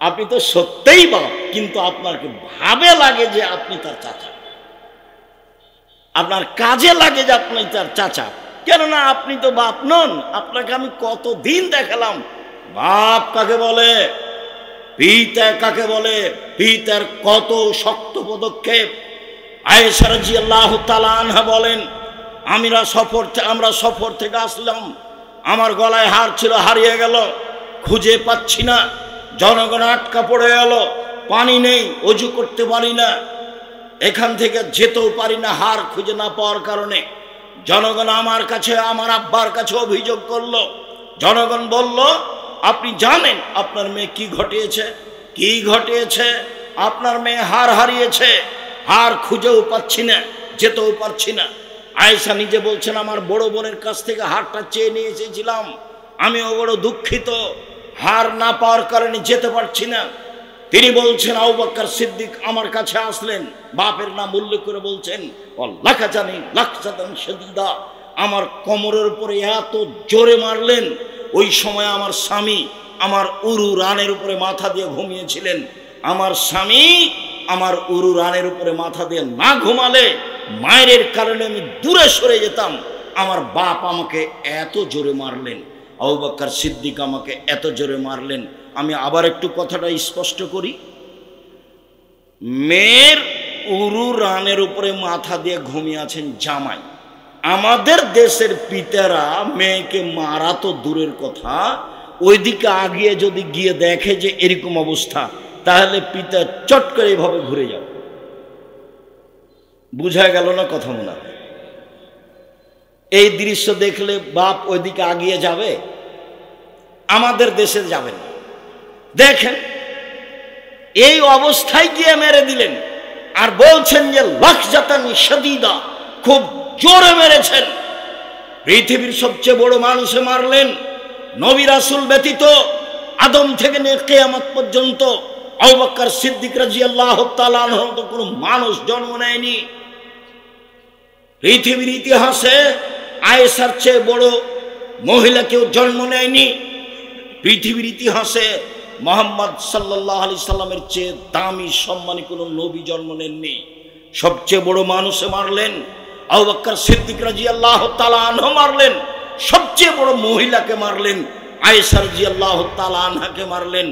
আপনি তো সত্যিই বাপ, কিন্তু আপনাকে ভাবে লাগে যে আপনি তার চাচা, আপনার কাজে লাগে যে আপনি তার চাচা। কেননা আপনি তো বাপ নন। আপনাকে আমি কতদিন দেখালাম বাপ কাকে বলে, পিতা কাকে বলে, পিতার কত শক্ত পদক্ষেপ। আয়েশা রাদিয়াল্লাহু তাআলা আনহা বলেন, আমরা সফর থেকে আসলাম, আমার গলায় হার ছিল, হারিয়ে গেল, খুঁজে পাচ্ছি না, জনগণ আটকা পড়ে গেল, পানি নেই, অজু করতে পারি না, এখান থেকে যেতেও পারি না হার খুঁজে না পাওয়ার কারণে। জনগণ আমার কাছে, আমার আব্বার কাছে অভিযোগ করলো। জনগণ বলল, আপনি জানেন আপনার মেয়ে কি ঘটিয়েছে? কি ঘটিয়েছে? আপনার মেয়ে হার হারিয়েছে, হার খুঁজেও পাচ্ছি না, যেতেও পারছি না। আয়েশা নিজে বলছেন, আমার বড় বোনের কাছ থেকে হারটা চেয়ে নিয়ে এসেছিলাম, আমিও বড় দুঃখিত, হার না পাওয়ার কারণে যেতে পারছি না। তিনি বলছেন, আবু বকর সিদ্দিক আমার কাছে আসলেন, বাপের নাম উল্লেখ করে বলছেন, লাকাজানি লাকজাতান শাদীদা, আমার কোমরের উপরে এত জোরে মারলেন। ওই সময় আমার স্বামী আমার উরু রানের উপরে মাথা দিয়ে ঘুমিয়েছিলেন। আমার স্বামী আমার উরু রানের উপরে মাথা দিয়ে না ঘুমালে মায়ের কারণে আমি দূরে সরে যেতাম। আমার বাপ আমাকে এত জোরে মারলেন, আবু বকর সিদ্দিক আমাকে এত জোরে মারলেন। আমি আবার একটু কথাটা স্পষ্ট করি, মেয়ের উরু রানের উপরে মাথা দিয়ে ঘুমিয়ে আছেন জামাই। আমাদের দেশের পিতারা মেয়েকে মারা তো দূরের কথা, ওইদিকে আগিয়ে যদি গিয়ে দেখে যে এরকম অবস্থা, তাহলে পিতা চট করে এভাবে ঘুরে যাবে। বুঝা গেল না কথা? মনে হয় এই দৃশ্য দেখলে বাপ ওইদিকে আগিয়ে যাবে? আমাদের দেশে যাবেন। দেখেন এই অবস্থায় গিয়ে মেরে দিলেন, আর বলছেন যে লাকজাতান শাদীদা, খুব জোরে মেরেছেন। পৃথিবীর সবচেয়ে বড় মানুষে মারলেন, নবী রাসূল ব্যতীত আদম থেকে নিয়ে কিয়ামত পর্যন্ত আবু বকর সিদ্দিক রাদিয়াল্লাহু তাআলা আনহু তো কোনো মানুষ জন্ম নেয়নি। পৃথিবীর ইতিহাসে আয়েশার চেয়ে বড় মহিলা কেউ জন্ম নেয়নি। পৃথিবীর ইতিহাসে মুহাম্মদ সাল্লাল্লাহু আলাইহি সাল্লামের চেয়ে দামি সম্মানী কোনো নবী জন্ম নেননি। সবচেয়ে বড় মানুষে মারলেন, আবু বকর সিদ্দিক রাদিয়াল্লাহু তাআলা আনহু মারলেন। সবচেয়ে বড় মহিলাকে মারলেন, আয়েশা রাদিয়াল্লাহু তাআলা আনহাকে মারলেন।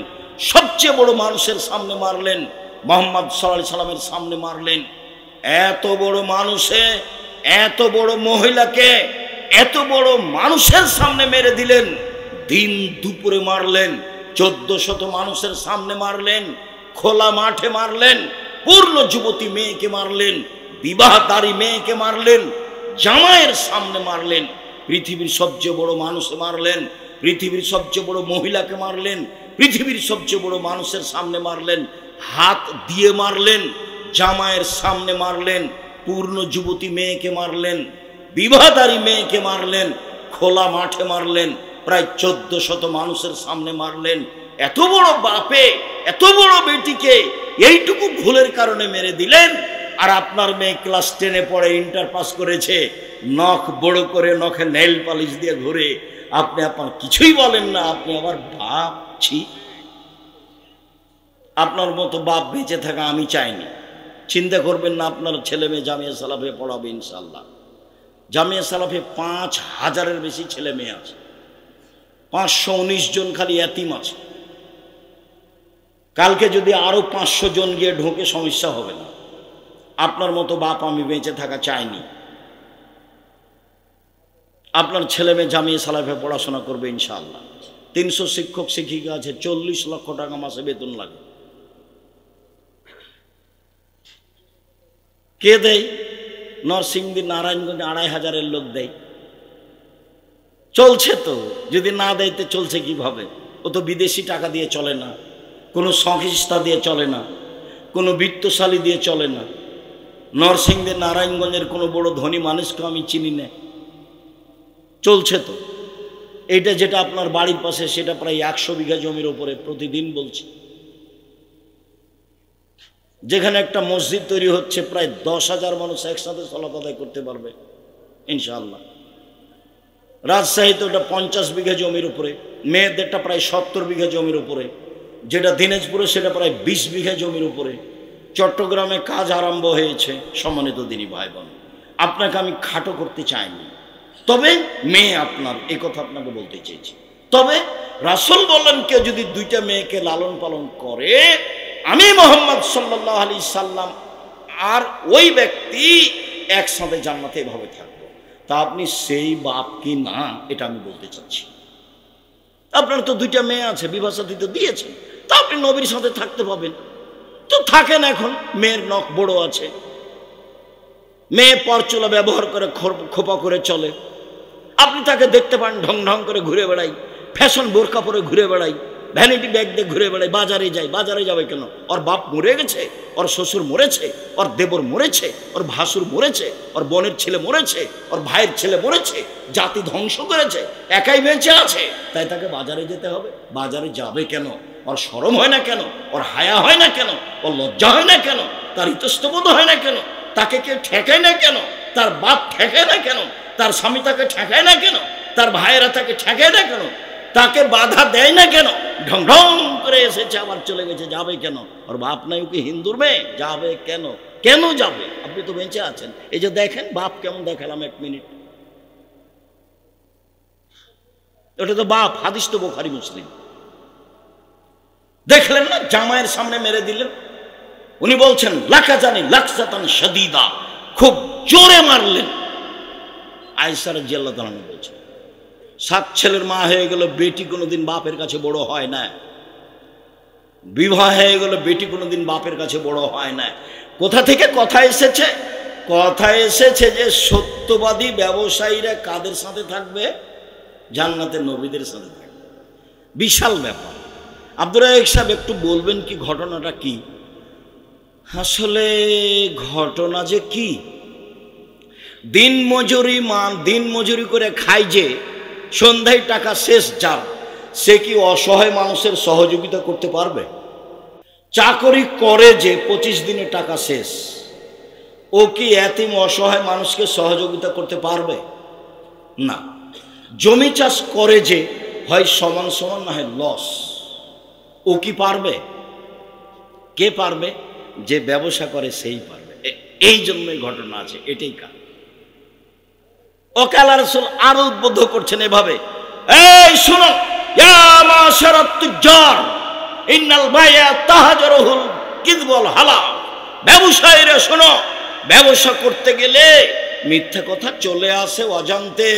সবচেয়ে বড় মানুষের সামনে মারলেন, মুহাম্মদ সাল্লাল্লাহু আলাইহি সাল্লামের সামনে মারলেন। এত বড় মানুষে এত বড় মহিলাকে এত বড় মানুষের সামনে মেরে দিলেন, দিন দুপুরে মারলেন, 1400 মানুষের সামনে মারলেন, খোলা মাঠে মারলেন, পূর্ণ যুবতী মেয়েকে মারলেন, বিবাহতারী মেয়েকে মারলেন, জামাইয়ের সামনে মারলেন, পৃথিবীর সবচেয়ে বড় মানুষে মারলেন, পৃথিবীর সবচেয়ে বড় মহিলাকে মারলেন, পৃথিবীর সবচেয়ে বড় মানুষের সামনে মারলেন, হাত দিয়ে মারলেন, জামাইয়ের সামনে মারলেন, পূর্ণ যুবতী মেয়েকে মারলেন, বিবাহতারী মেয়েকে মারলেন, খোলা মাঠে মারলেন, প্রায় 1400 মানুষের সামনে মারলেন। এত বড় বাপে এত বড় বেটিকে এইটুকু ভুলের কারণে মেরে দিলেন। আর আপনার মেয়ে ক্লাস 10-এ পড়ে, ইন্টার পাস করেছে, নখ বড় করে নখে নেইল পালিশ দিয়ে ঘুরে, আপনি আপনার কিছুই বলেন না, আপনি আবার ভাবছি। আপনার মতো বাপ বেঁচে থাকা আমি চাইনি। চিন্তা করবেন না, আপনার ছেলে মেয়ে জামিয়া সালাফে পড়াবে ইনশাল্লাহ। জামিয়া সালাফে 5000-এর বেশি ছেলে মেয়ে আছে, 519 জন খালি এতিম আছে। কালকে যদি আরো 500 জন গিয়ে ঢোকে সমস্যা হবে না। আপনার মতো বাপ আমি বেঁচে থাকা চাইনি। আপনার ছেলে মেয়ে জামিয়া সালাফে পড়াশোনা করবে ইনশাআল্লাহ। 300 শিক্ষক শিক্ষিকা আছে, 40 লক্ষ টাকা মাসে বেতন লাগে। কে দেয়? নরসিংদী নারায়ণগঞ্জ 2500-এর লোক দেয়। চলছে তো, যদি না দেয় তো চলছে কিভাবে? ও তো বিদেশি টাকা দিয়ে চলে না, কোনো সংস্থা দিয়ে চলে না, কোনো বিত্তশালী দিয়ে চলে না। নরসিংদী নারায়ণগঞ্জের কোনো বড় ধনী মানুষকে আমি চিনি না। চলছে তো। এটা যেটা আপনার বাড়ির পাশে, সেটা প্রায় 100 বিঘা জমির উপরে, প্রতিদিন বলছি। যেখানে একটা মসজিদ তৈরি হচ্ছে, প্রায় 10,000 মানুষ একসাথে সালাত আদায় করতে পারবে ইনশাআল্লাহ। রাজশাহীতে ওটা 50 বিঘা জমির উপরে, মেয়েদেরটা প্রায় 70 বিঘা জমির উপরে, যেটা দিনাজপুরে সেটা প্রায় 20 বিঘা জমির উপরে। চট্টগ্রামে কাজ আরম্ভ হয়েছে। সম্মানিত দিনী ভাই বোন, আপনাকে আমি খাটো করতে চাইনি, তবে মেয়ে আপনার, এই কথা আপনাকে বলতে চেয়েছি। তবে রাসূল বললেন, কেউ যদি 2টা মেয়েকে লালন পালন করে, আমি মুহাম্মদ সাল্লাল্লাহু আলাইহি সাল্লাম আর ওই ব্যক্তি একসাথে জান্নাতে এভাবে থাকবো। তা আপনি সেই বাপ কি না, এটা আমি বলতে চাচ্ছি। আপনার তো 2টা মেয়ে আছে, বিবাহ শাদী তো দিয়েছেন, তা আপনি নবীর সাথে থাকতে পাবেন তো থাকেন। এখন মেয়ের নখ বড় আছে, মেয়ে পরচুলা ব্যবহার করে, খোপা করে চলে, আপনি তাকে দেখতে পান ঢং ঢং করে ঘুরে বেড়াই, ফ্যাশন বোরকা পরে ঘুরে বেড়াই, ভ্যানিটি ব্যাগ দিয়ে ঘুরে বেড়াই, বাজারে যাই। বাজারে যাবে কেন? ওর বাপ মরে গেছে, ওর শ্বশুর মরেছে, ওর দেবর মরেছে, ওর ভাসুর মরেছে, ওর বোনের ছেলে মরেছে, ওর ভাইয়ের ছেলে মরেছে, জাতি ধ্বংস করেছে, একাই বেঁচে আছে, তাই তাকে বাজারে যেতে হবে। বাজারে যাবে কেন? ওর শরম হয় না কেন? ওর হায়া হয় না কেন? ওর লজ্জা হয় না কেন? তার ইতস্তবোধ হয় না কেন? তাকে কেউ ঠেকায় না কেন? তার বাপ ঠেকায় না কেন? তার স্বামী তাকে ঠেকায় না কেন? তার ভাইয়েরা তাকে ঠেকায় না কেন? তাকে বাধা দেয় না কেন? ঢং ঢং করে এসেছে, আবার চলে গেছে, যাবে কেন? ওর বাপ নাই, ওকে হিন্দুর মেয়ে, যাবে কেন? কেন যাবে? আপনি তো বেঁচে আছেন। এই যে দেখেন বাপ কেমন দেখালাম, 1 মিনিট। ওটা তো বাপ, হাদিস তো বুখারী মুসলিম। দেখলেন না, জামাইয়ের সামনে মেরে দিলেন। উনি বলছেন লাকা জানি লাকসাতান শাদীদা, খুব জোরে মারলেন। আয়েশা রাদিয়াল্লাহু তাআলা বলছেন, 7 ছেলের মা হয়ে গেল, বেটি কোনোদিন বাপের কাছে বড় হয় না। বিবাহ হয়ে গেল, বেটি কোনোদিন বাপের কাছে বড় হয় না। কোথা থেকে কথা এসেছে? কথা এসেছে যে সত্যবাদী ব্যবসায়ীরা কাদের সাথে থাকবে? জান্নাতের নবীদের সাথে থাকবে। বিশাল ব্যাপার। আব্দুর রাজ্জাক সাহেব একটু বলবেন কি ঘটনাটা কি? আসলে ঘটনা যে কি, দিন মজুরি করে খায় যে, সন্ধ্যায় টাকা শেষ যার, সে কি অসহায় মানুষের সহযোগিতা করতে পারবে? চাকরি করে যে 25 দিনে টাকা শেষ, ও কি এতিম অসহায় মানুষকে সহযোগিতা করতে পারবে? না। জমি চাষ করে যে, হয় সমান সমান না হয় লস, ও কি পারবে? কে পারবে? যে ব্যবসা করে সেই পারবে। এই জন্যই ঘটনা আছে, এটাই কারণ। ওকে আল্লাহ রাসূল আরো উদ্বুদ্ধ করছেন এভাবে, এই শুনো, ইয়া মাশারাত তুজ্জার ইন্নাল বাইয়া তাহাজারুল কিযবুল হালাল। ব্যবসায়ীরা শোনো, ব্যবসা করতে গেলে মিথ্যা কথা চলে আসে অজান্তে,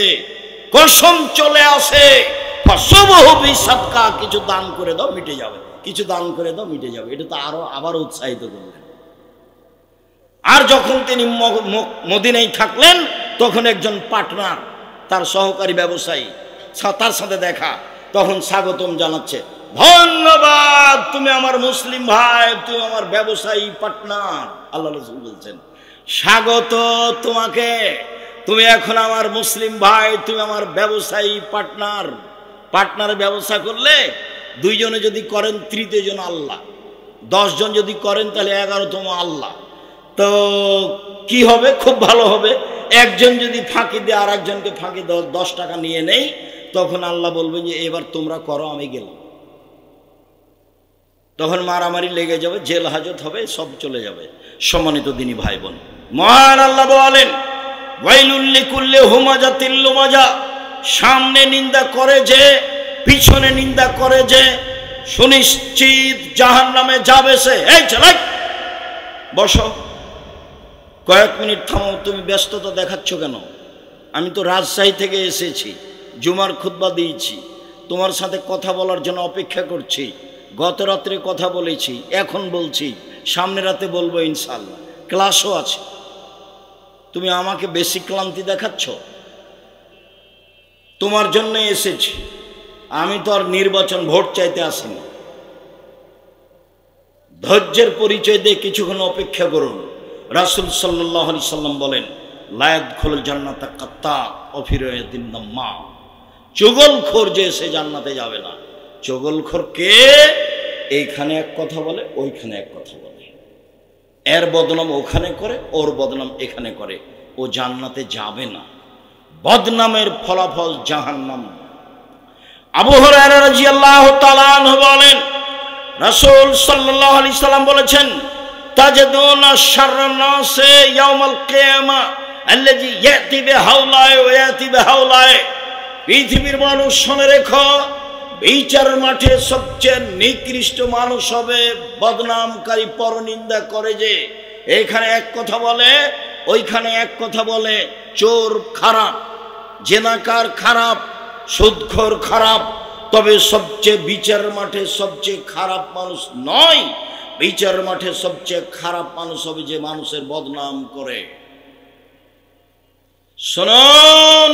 কসম চলে আসে। কিছু দান করে দাও মিটে যাবে, কিছু দান করে দাও মিটে যাবে, এটা তো আবার উৎসাহিত করলেন। আর যখন তিনি মদিনায় থাকলেন তখন একজন পার্টনার, তার সহকারী ব্যবসায়ী, তার সাথে দেখা, তখন স্বাগতম জানাচ্ছে, ধন্যবাদ তুমি আমার মুসলিম ভাই, তুমি আমার ব্যবসায়ী পার্টনার। আল্লাহ রাসূল বলছেন স্বাগত তোমাকে, তুমি এখন আমার মুসলিম ভাই, তুমি আমার ব্যবসায়ী পার্টনার। পার্টনারে ব্যবসা করলে দুইজনে যদি করেন তৃতীয় জন আল্লাহ, 10 জন যদি করেন তাহলে 11তম আল্লাহ। তো কি হবে? খুব ভালো হবে। একজন যদি ফাঁকি দিয়ে আর একজনকে ফাঁকি 10 টাকা নিয়ে নেই, তখন আল্লাহ বলবেন যে এবার তোমরা করো, আমি গেলাম। তখন মারামারি লেগে যাবে, জেল হাজত হবে, সব চলে যাবে। সম্মানিত দিনী ভাই বোন, মহান আল্লাহ বলেন ওয়াইলুল লিকুল্লি হুমাজাতিল লুমাজা, সামনে নিন্দা করে যে, পিছনে নিন্দা করে যে, সুনিশ্চিত জাহান্নামে যাবে সে। এই চালাই বসো, কয়েক মিনিট থামো, তুমি ব্যস্ততা দেখাচ্ছ কেন? আমি তো রাজশাহী থেকে এসেছি, জুমার খুতবা দিয়েছি, তোমার সাথে কথা বলার জন্য অপেক্ষা করছি। গত রাত্রে কথা বলেছি, এখন বলছি, সামনে রাতে বলবো ইনশাআল্লাহ, ক্লাসও আছে। তুমি আমাকে বেশি ক্লান্তি দেখাচ্ছ? তোমার জন্য এসেছি, আমি তো আর নির্বাচন ভোট চাইতে আসিনি। ধৈর্যের পরিচয় দিয়ে কিছুক্ষণ অপেক্ষা করুন। রাসূল সাল্লাল্লাহু আলাইহি সাল্লাম বলেন লা ইয়াদখুলুল জান্নাতা কাত্তাব ওয়া ফি রিওয়ায়াতিন নাম্মাম, চুগলখোর যে সে জান্নাতে যাবে না। চুগলখোর কে? এইখানে এক কথা বলে, ওইখানে এক কথা বলে, এর বদনাম ওখানে করে, ওর বদনাম এখানে করে, ও জান্নাতে যাবে না। বদনামের ফলাফল জাহান্নাম। আবু হুরায়রা রাদিয়াল্লাহু তাআলা আনহু বলেন রাসূল সাল্লাল্লাহু আলাইহি সাল্লাম বলেছেন তাজদুনা শাররান নাসি ইয়াউমাল কিয়ামা আল্লাযী ইয়াতি বিহাওলাই ওয়া ইয়াতি বিহাওলাই। পৃথিবীর মানুষ শুনে রেখো, বিচারের মাঠে সবচেয়ে নিকৃষ্ট মানুষ হবে বদনামকারী, পরনিন্দা করে যে। এখানে এক কথা বলে, ওইখানে এক কথা বলে। চোর খারাপ, জেনাকার খারাপ, সুদখোর খারাপ, তবে সবচেয়ে বিচারের মাঠে সবচেয়ে খারাপ মানুষ নয়। বিচারের মাঠে সবচেয়ে খারাপ মানুষ হবে যে মানুষের বদনাম করে। শুনুন,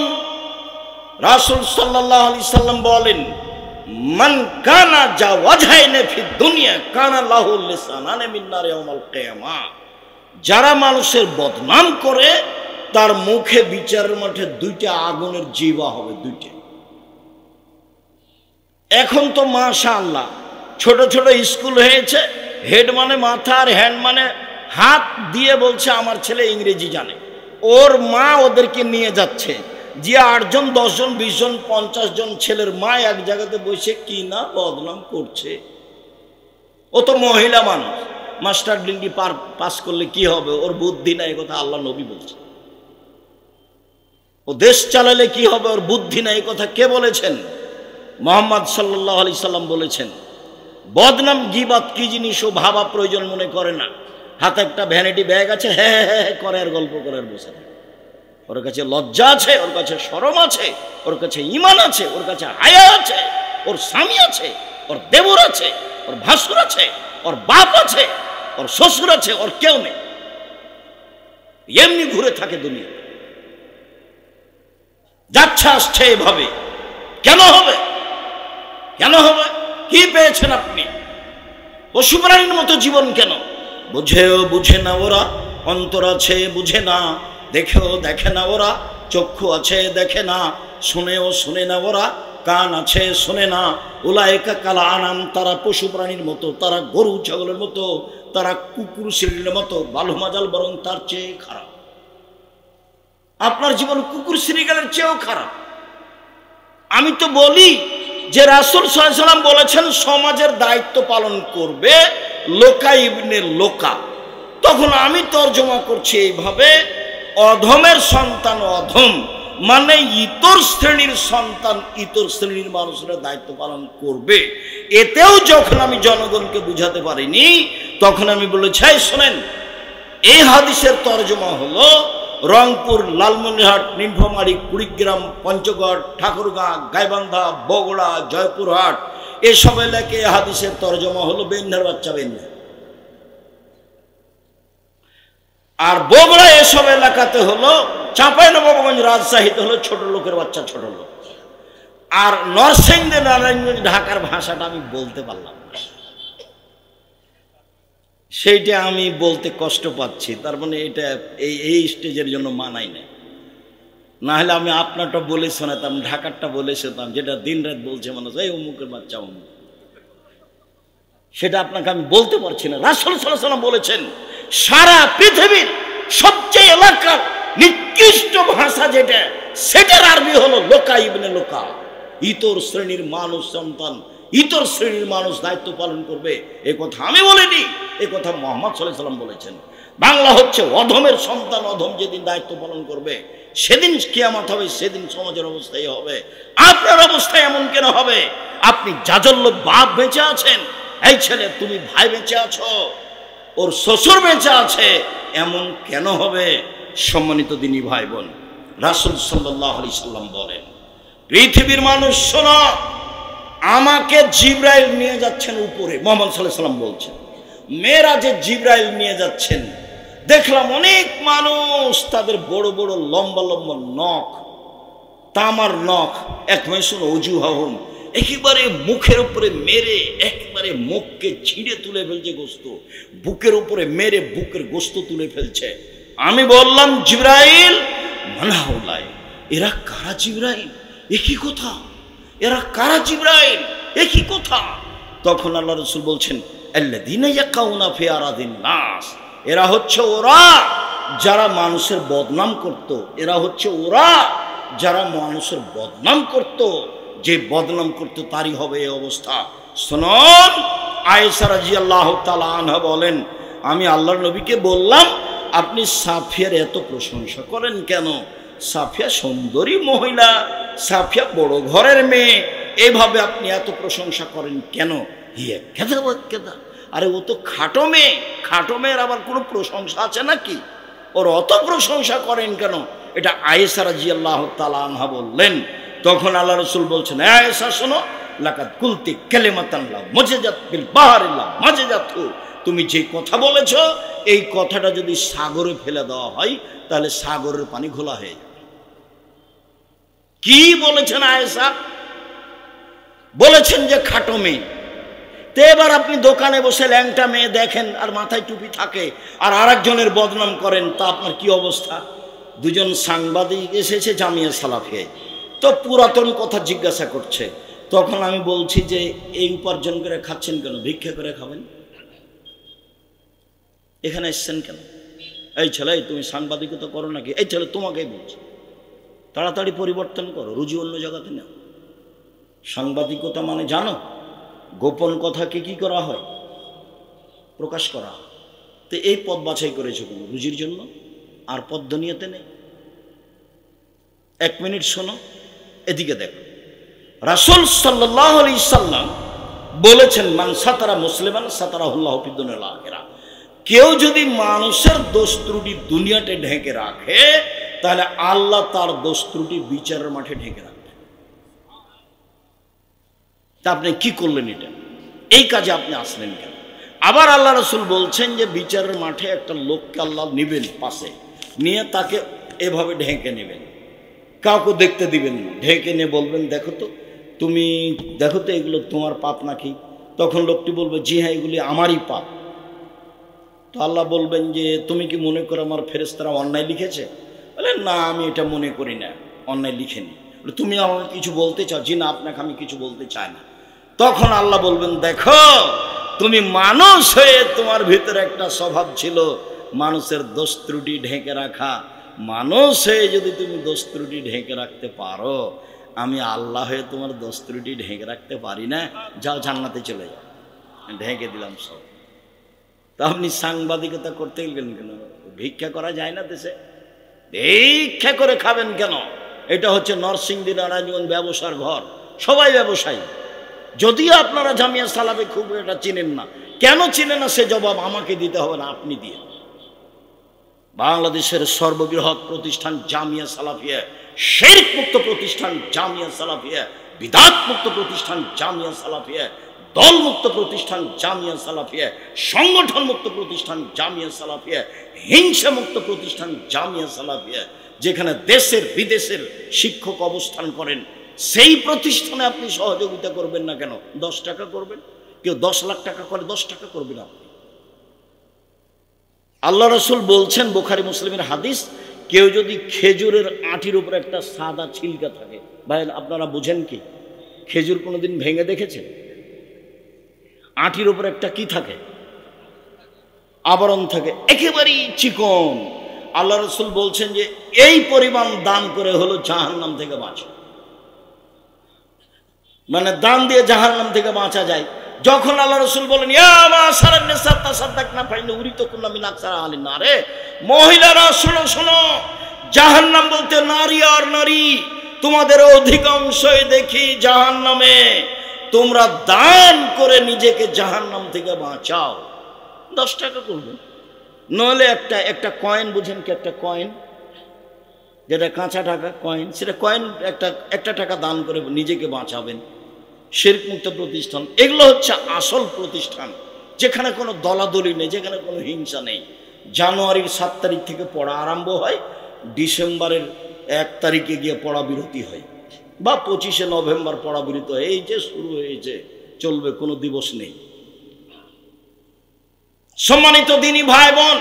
রাসূল সাল্লাল্লাহু আলাইহি সাল্লাম বলেন মান কানা জাওয়াজহাইনে ফি দুনিয়া কানা লাহু লিসানান মিন নার ইয়াউমাল কিয়ামা। যারা মানুষের বদনাম করে তার মুখে বিচারের মাঠে 2টা আগুনের জিহ্বা হবে, 2টা। এখন তো মাশাআল্লাহ ছোট ছোট স্কুল হয়েছে, হেড মানে মাথা আর হ্যান্ড মানে হাত দিয়ে বলছে আমার ছেলে ইংরেজি জানে। ওর মা ওদেরকে নিয়ে যাচ্ছে, যে 8 জন 10 জন 20 জন 50 জন ছেলের মা এক জায়গাতে বসে কি না বদনাম করছে। ও তো মহিলা মানুষ, মাস্টার ডিগ্রি পাস করলে কি হবে, ওর বুদ্ধি নাই, কথা আল্লাহ নবী বলছে। ও দেশ চালালে কি হবে, ওর বুদ্ধি নাই, কথা কে বলেছেন? মুহাম্মদ সাল্লাল্লাহু আলাইহি সাল্লাম বলেছেন। বদনাম গীবাত কি জিনিস ও ভাবা প্রয়োজন মনে করে না। হাতে একটা ভ্যানিটি ব্যাগ আছে, হ্যাঁ হ্যাঁ করে আর গল্প করে আর বসে থাকে। ওর কাছে লজ্জা আছে, ওর কাছে শরম আছে, ওর কাছে ঈমান আছে, ওর কাছে হায়া আছে, ওর স্বামী আছে, ওর দেবর আছে, ওর ভাসুর আছে, ওর বাপ আছে, ওর শ্বশুর আছে, ওর কেউ নেই। এমনি ঘুরে থাকে দুনিয়া, যাচ্ছে আসছে এভাবে। কেন হবে? কেন হবে? কি পেয়েছেন আপনি? পশু প্রাণীর মতো জীবন কেন? বুঝেও বুঝে না ওরা, অন্তর আছে বুঝে না, দেখেও দেখে না ওরা, চক্ষু আছে দেখে না, শুনেও শুনে না ওরা, কান আছে শুনে না। উলাইকা কাল আনাম, তারা পশু প্রাণীর মতো, তারা গরু ছাগলের মতো, তারা কুকুর শ্রেণীর মতো, বালু মাজাল বরং তার চেয়ে খারাপ। আপনার জীবন কুকুর শ্রীগালের চেয়েও খারাপ। আমি তো বলি যে রাসূল সাল্লাল্লাহু আলাইহি সাল্লাম বলেছেন সমাজের দায়িত্ব পালন করবে লোকা ইবনে লোকা। তখন আমি তর্জমা করছি এইভাবে, অধমের সন্তান অধম মানে ইতর শ্রেণীর সন্তান ইতর শ্রেণীর মানুষের দায়িত্ব পালন করবে। এতেও যখন আমি জনগণকে বুঝাতে পারিনি, তখন আমি বলেছি শোনেন, এই হাদিসের তর্জমা হলো রংপুর, লালমনিরহাট, নীলফামারী, কুড়িগ্রাম, পঞ্চগড়, ঠাকুরগাঁ, গাইবান্ধা, বগুড়া, জয়পুরহাট এসব এলাকায় হাদিসের তরজমা হলো বেন্যার বাচ্চা বেন্যা। আর বগুড়া এসব এলাকাতে হলো, চাঁপাইনবাবগঞ্জ, রাজশাহীতে হলো ছোট লোকের বাচ্চা ছোট লোক। আর নরসিংদী, নারায়ণগঞ্জ, ঢাকার ভাষাটা আমি বলতে পারলাম না, সেইটা আমি বলতে কষ্ট পাচ্ছি। তার মানে এটা এই স্টেজের জন্য মানাই না। না হলে আমি আপনারটা বলে শোনাতাম, ঢাকারটা বলে শোনাতাম, যেটা দিন রাত বলছে মানুষ এই অমুকের বাচ্চা অমুক, সেটা আপনাকে আমি বলতে পারছি না। রাসূল সাল্লাল্লাহু আলাইহি ওয়াসাল্লাম বলেছেন সারা পৃথিবীর সবচেয়ে এলাকার নিকৃষ্ট ভাষা যেটা, সেটার আরবি হলো লোকা ইবনে লোকা। ইতর শ্রেণীর মানুষ সন্তান, ইতর শ্রেণীর মানুষ দায়িত্ব পালন করবে, এ কথা আমি বলিনি, এ কথা মুহাম্মদ সাল্লাল্লাহু আলাইহি ওয়াসাল্লাম বলেছেন। বাংলা হচ্ছে অধমের সন্তান, অধম যেদিন দায়িত্ব পালন করবে সেদিন কিয়ামত হবে, সেদিন সমাজের অবস্থাই হবে। আপনার অবস্থা এমন কেন হবে? আপনি জাজল্য বাপ বেঁচে আছেন, এই ছেলে তুমি ভাই বেঁচে আছো, ওর শ্বশুর বেঁচে আছে, এমন কেন হবে? সম্মানিত দিনী ভাই বোন, রাসূল সাল্লাল্লাহু আলাইহি সাল্লাম বলেন, পৃথিবীর মানুষ শোনো, আমাকে জিবরাইল নিয়ে যাচ্ছেন উপরে। মুহাম্মদ সাল্লাল্লাহু আলাইহি সাল্লাম বলছেন মেরাজে জিবরাইল নিয়ে যাচ্ছেন, দেখলাম অনেক মানুষ, তাদের বড় বড় লম্বা লম্বা নখ, তামার নখ, এক মেশুন ওজুহাহুম, একেবারে মুখের উপরে মেরে একেবারে মুখকে ছিঁড়ে তুলে ফেলছে গোস্ত, বুকের উপরে মেরে বুকের গোস্ত তুলে ফেলছে। আমি বললাম জিবরাইল মানহাউলাই, এরা কারা জিবরাইল? একই কথা, এরা কারা জিবরাইল? একই কথা। তখন আল্লাহ রাসূল বলছেন আল্লাযীনা ইয়াকাউনা ফি আরাদিন নাস, এরা হচ্ছে ওরা যারা মানুষের বদনাম করত, এরা হচ্ছে ওরা যারা মানুষের বদনাম করত, যে বদনাম করত তারই হবে এই অবস্থা। শুনুন, আয়েশা রাদিয়াল্লাহু তাআলা আনহা বলেন, আমি আল্লাহর নবীকে বললাম আপনি সাফিয়ার এত প্রশংসা করেন কেন? সাফিয়া সুন্দরী মহিলা, সাফিয়া বড় ঘরের মেয়ে, এইভাবে আপনি এত প্রশংসা করেন কেন? হিয়া কেদা কেদা, আরে ও তো খাটো মেয়ে, খাটো মেয়ের আবার কোনো প্রশংসা আছে নাকি? ওর অত প্রশংসা করেন কেন? এটা আয়েশা রাদিয়াল্লাহু তাআলা আনহা বললেন। তখন আল্লাহ রাসূল বলছেন, আয়েশা শোনো, লাকাদ কুলতি কালিমাতান লা মুজাজাত বিল বাহরি লা মুজাজাতু, তুমি যে কথা বলেছ এই কথাটা যদি সাগরে ফেলে দেওয়া হয় তাহলে সাগরের পানি ঘোলা হয়ে যাবে। কি বলেছেন আয়েশা? বলেছেন যে খাটো মেয়ে। তো এবার আপনি দোকানে বসে ল্যাংটা মেয়ে দেখেন আর মাথায় টুপি থাকে আর আরেকজনের বদনাম করেন, তা আপনার কি অবস্থা? দুজন সাংবাদিক এসেছে জামিয়া সালাফিয়ায়, তো পুরাতন কথা জিজ্ঞাসা করছে। তখন আমি বলছি যে এই উপার্জন করে খাচ্ছেন কেন? ভিক্ষা করে খাবেন। এখানে এসছেন কেন? এই ছেলে, তুমি সাংবাদিকতা করো নাকি? এই ছেলে তোমাকেই বলছি, তাড়াতাড়ি পরিবর্তন করো, রুজি অন্য জায়গাতে নাও। সাংবাদিকতা মানে জানো, গোপন কথাকে কি করা হয়? প্রকাশ করা হয়। তো এই পথ বাছাই করেছো কেন? রুজির জন্য? আর পথ দুনিয়াতে নেই? এক মিনিট শোনো, এদিকে দেখো। রাসূল সাল্লাল্লাহু আলাইহি সাল্লাম বলেছেন, মান সাতারা মুসলিমান সাতারাহুল্লাহু ফিদ দুনিয়া ওয়াল আখিরাহ, কেউ যদি মানুষের দোষ ত্রুটি দুনিয়াতে ঢেকে রাখে তাহলে আল্লাহ তার দোষ ত্রুটি বিচারের মাঠে ঢেকে রাখবে। তা আপনি কি করলেন? এটা এই কাজে আপনি আসলেন কেন? আবার আল্লাহ রাসূল বলছেন যে বিচারের মাঠে একটা লোককে আল্লাহ নেবেন, পাশে নিয়ে তাকে এভাবে ঢেকে নেবেন, কাউকে দেখতে দিবেন না, ঢেকে নিয়ে বলবেন, দেখো তো তুমি, দেখো তো এগুলো তোমার পাপ নাকি? তখন লোকটি বলবে, জি হ্যাঁ, এগুলি আমারই পাপ। তো আল্লাহ বলবেন যে তুমি কি মনে করো আমার ফেরেশতারা অন্যায় লিখেছে? বলে, না, আমি এটা মনে করি না, অন্যায় লিখেনি। তুমি আমাকে কিছু বলতে চাও? জি না, আপনাকে আমি কিছু বলতে চাই না। তখন আল্লাহ বলবেন, দেখো তুমি মানুষ হয়ে তোমার ভিতরে একটা স্বভাব ছিল মানুষের দোষ ত্রুটি ঢেকে রাখা। মানুষ হয়ে যদি তুমি দোষ ত্রুটি ঢেকে রাখতে পারো, আমি আল্লাহ হয়ে তোমার দোষ ত্রুটি ঢেকে রাখতে পারি না, যাও জান্নাতে চলে যাও, ঢেকে দিলাম সব। তা আপনি সাংবাদিকতা করতে গেলেন কেন? ভিক্ষা করা যায় না দেশে? ভিক্ষা করে খাবেন কেন? এটা হচ্ছে নরসিংদী নারায়ণগঞ্জ ব্যবসার ঘর, সবাই ব্যবসায়ী। যদিও আপনারা জামিয়া সালাফে খুব এটা চিনেন না, কেন চিনেন না সে জবাব আমাকে দিতে হবে না, আপনি দিয়ে। বাংলাদেশের সর্ববৃহৎ প্রতিষ্ঠান জামিয়া সালাফিয়া, শিরক মুক্ত প্রতিষ্ঠান জামিয়া সালাফিয়া, বিদআত মুক্ত প্রতিষ্ঠান জামিয়া সালাফিয়া, দল মুক্ত প্রতিষ্ঠান জামিয়া সালাফিয়া, সংগঠন মুক্ত প্রতিষ্ঠান জামিয়া সালাফিয়া, হিংসা মুক্ত প্রতিষ্ঠান জামিয়া সালাফিয়া, যেখানে দেশের বিদেশের শিক্ষক অবস্থান করেন, সেই প্রতিষ্ঠানে আপনি সহযোগিতা করবেন না কেন? 10 টাকা করবেন, কেউ 10 লাখ টাকা করে 10 টাকা করবেন আপনি। আল্লাহ রসুল বলছেন, বুখারী মুসলিমের হাদিস, কেউ যদি খেজুরের আঁটির উপরে একটা সাদা ছিলকা থাকে, ভাই আপনারা বুঝেন কি? খেজুর কোনোদিন ভেঙে দেখেছেন? আঁটির উপরে একটা কি থাকে? আবরণ থাকে, একেবারেই চিকন। আল্লাহ রসুল বলছেন যে এই পরিমাণ দান করে হলো জাহান্নাম থেকে বাঁচা, মানে দান দিয়ে জাহান্নাম থেকে বাঁচা যায়। যখন আল্লাহ রসুল বলেন মহিলারা শোনো শোনো, জাহান্নাম বলতে নারী আর নারী, তোমাদের অধিকাংশই দেখি জাহান্নামে, তোমরা দান করে নিজেকে জাহান্নাম থেকে বাঁচাও। 10 টাকা করবেন, নইলে একটা কয়েন, বুঝেন কি? একটা কয়েন, যেটা কাঁচা টাকা কয়েন, সেটা কয়েন একটা টাকা দান করে নিজেকে বাঁচাবেন। শিরক মুক্ত প্রতিষ্ঠান, এগুলো হচ্ছে আসল প্রতিষ্ঠান, যেখানে কোনো দলাদলি নেই, যেখানে কোনো হিংসা নেই। জানুয়ারির 7 তারিখ থেকে পড়া আরম্ভ হয়, ডিসেম্বরের 1 তারিখে গিয়ে পড়া বিরতি হয়, বা 25শে নভেম্বর পড়া বিরতি হয়। এই যে শুরু হয়েছে, চলবে, কোনো দিবস নেই। সম্মানিত দিনী ভাই বোন,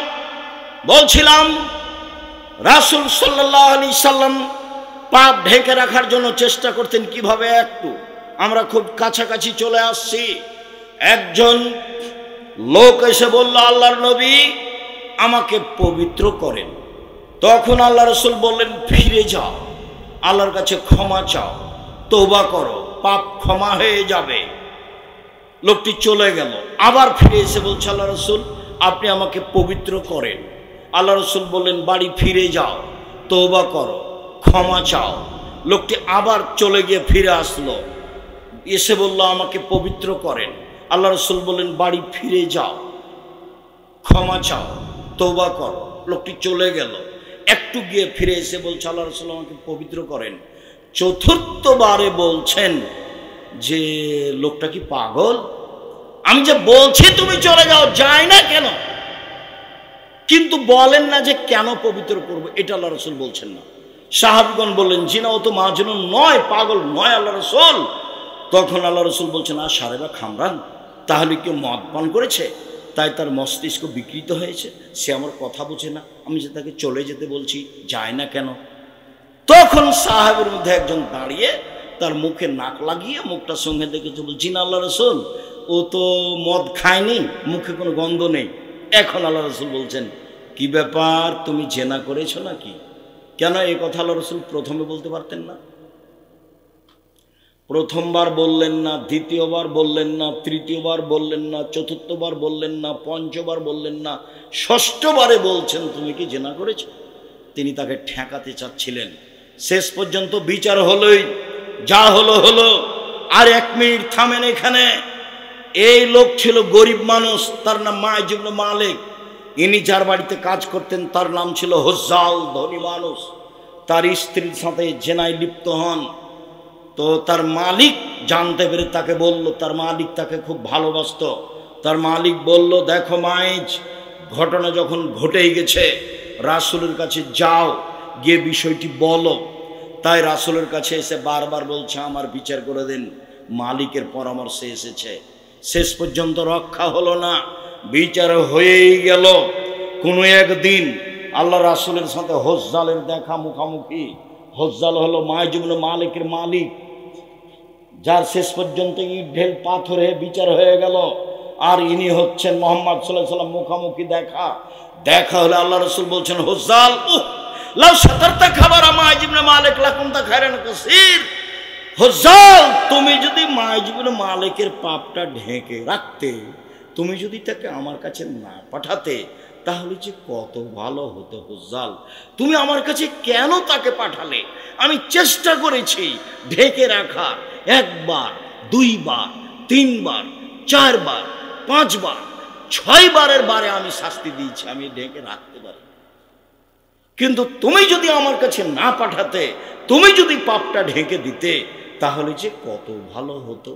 বলছিলাম রাসূল সাল্লাল্লাহু আলাইহি সাল্লাম পাপ ঢেকে রাখার জন্য চেষ্টা করতেন। কিভাবে? একটু আমরা খুব কাছাকাছি চলে আসছি। একজন লোক এসে বলল, আল্লাহর নবী আমাকে পবিত্র করেন। তখন আল্লাহ রসুল বললেন, ফিরে যাও, আল্লাহর কাছে ক্ষমা চাও, তওবা করো, পাপ ক্ষমা হয়ে যাবে। লোকটি চলে গেল, আবার ফিরে এসে বলছে, আল্লাহ রসুল আপনি আমাকে পবিত্র করেন। আল্লাহ রসুল বললেন, বাড়ি ফিরে যাও, তওবা করো, ক্ষমা চাও। লোকটি আবার চলে গিয়ে ফিরে আসলো, এসে বলল, আমাকে পবিত্র করেন। আল্লাহ রসুল বললেন, বাড়ি ফিরে যাও, ক্ষমা চাও, তওবা করো। লোকটি চলে গেল, একটু গিয়ে ফিরে এসে বলছে, আল্লাহ রসুল আমাকে পবিত্র করেন। চতুর্থবারে বলছেন যে লোকটা কি পাগল? আমি যে বলছি তুমি চলে যাও, যায় না কেন? কিন্তু বলেন না যে কেন পবিত্র করবো, এটা আল্লাহ রসুল বলছেন না। সাহাবীগণ বললেন, জিনা ও তো মাজনুন নয়, পাগল নয় আল্লাহ রসুল। তখন আল্লাহ রসুল বলছেন, আর সারেবা খামরান, তাহলে কেউ মদ পান করেছে, তাই তার মস্তিষ্ক বিকৃত হয়েছে, সে আমার কথা বোঝে না, আমি যে তাকে চলে যেতে বলছি, যায় না কেন? তখন সাহাবের মধ্যে একজন দাঁড়িয়ে তার মুখে নাক লাগিয়ে মুখটা সঙ্গে দেখেছে, বলছি না আল্লাহ রসুল, ও তো মদ খায়নি, মুখে কোনো গন্ধ নেই। এখন আল্লাহ রসুল বলছেন, কি ব্যাপার, তুমি জেনা করেছো নাকি? কেন এই কথা আল্লাহ রসুল প্রথমে বলতে পারতেন না? প্রথমবার বললেন না, দ্বিতীয়বার বললেন না, তৃতীয়বার বললেন না, চতুর্থবার বললেন না, পঞ্চমবার বললেন না, ষষ্ঠবারে বলছেন, তুমি কি জেনা করেছো? তিনি তাকে ঠেকাতে চাচ্ছিলেন। শেষ পর্যন্ত বিচার হলোই, যা হলো হলো। আর 1 মিনিট থামেন এখানে। এই লোক ছিল গরিব মানুষ, তার নাম মাইজ ইবনে মালিক। ইনি যার বাড়িতে কাজ করতেন তার নাম ছিল হুজ্জাল, ধনী মানুষ। তার স্ত্রীর সাথে জেনায় লিপ্ত হন। তো তার মালিক জানতে পেরে তাকে বলল, তার মালিক তাকে খুব ভালোবাসত। তার মালিক বলল, দেখো মাইজ, ঘটনা যখন ঘটেই গেছে, রাসূলের কাছে যাও, গিয়ে বিষয়টি বলো। তাই রাসূলের কাছে এসে বারবার বলছে, আমার বিচার করে দিন। মালিকের পরামর্শে এসেছে, শেষ পর্যন্ত রক্ষা হলো না, বিচার হয়েই গেল। কোনো একদিন আল্লাহ রাসূলের সাথে হুজ্জালের দেখা, মুখামুখি। হুজ্জাল হলো মাইজ ইবনে মালিকের মালিক, যার শেষ পর্যন্ত ইট ঢেল পাথরে বিচার হয়ে গেল। আর ইনি হচ্ছেন মুহাম্মদ সাল্লাল্লাহু আলাইহি ওয়াসাল্লাম। মুখামুখি দেখা হলে আল্লাহ রাসূল বলছেন, হুজ্জাল লাউ সাতারতা খাবার মাইজ ইবনে মালিক লাকুনতা খায়রান কাসীর। হুজ্জাল, তুমি যদি মাইজ ইবনে মালিকের পাপটা ঢেকে রাখতে, তুমি যদি তাকে আমার কাছে না পাঠাতে, তাহলে যে কত ভালো হতো। হুজ্জাল, তুমি আমার কাছে কেন তাকে পাঠালে? আমি চেষ্টা করেছি ঢেকে রাখার, 1 বার, 2 বার, 3 বার, 4 বার, 5 বার, 6 বারের বারে আমি শাস্তি দিয়েছি, আমি ঢেকে রাখতে পারি। কিন্তু তুমি যদি আমার কাছে না পাঠাতে, তুমি যদি পাপটা ঢেকে দিতে, তাহলে যে কত ভালো হতো।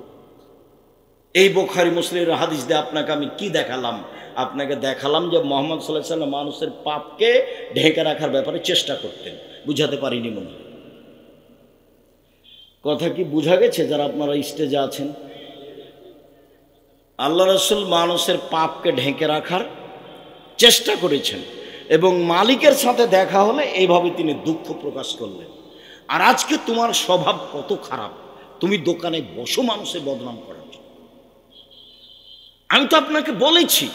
এই বুখারী মুসলিমের হাদিস দিয়ে আপনাকে আমি কি দেখালাম? আপনাকে দেখালাম যে মুহাম্মদ সাল্লাল্লাহু আলাইহি ওয়াসাল্লাম মানুষের পাপকে ঢেকে রাখার ব্যাপারে চেষ্টা করতেন। বুঝাতে পারিনি মনে হয়। কথা কি বুঝা গেছে যারা আপনারা স্টেজে আছেন? আল্লাহ রাসূল মানুষের পাপকে ঢেকে রাখার চেষ্টা করেছেন এবং মালিকের সাথে দেখা হলে এইভাবে তিনি দুঃখ প্রকাশ করলেন। আর আজকে তোমার স্বভাব কত খারাপ, তুমি দোকানে বসো মানুষের বদনাম করার জন্য। আমি তো আপনাকে বলেছি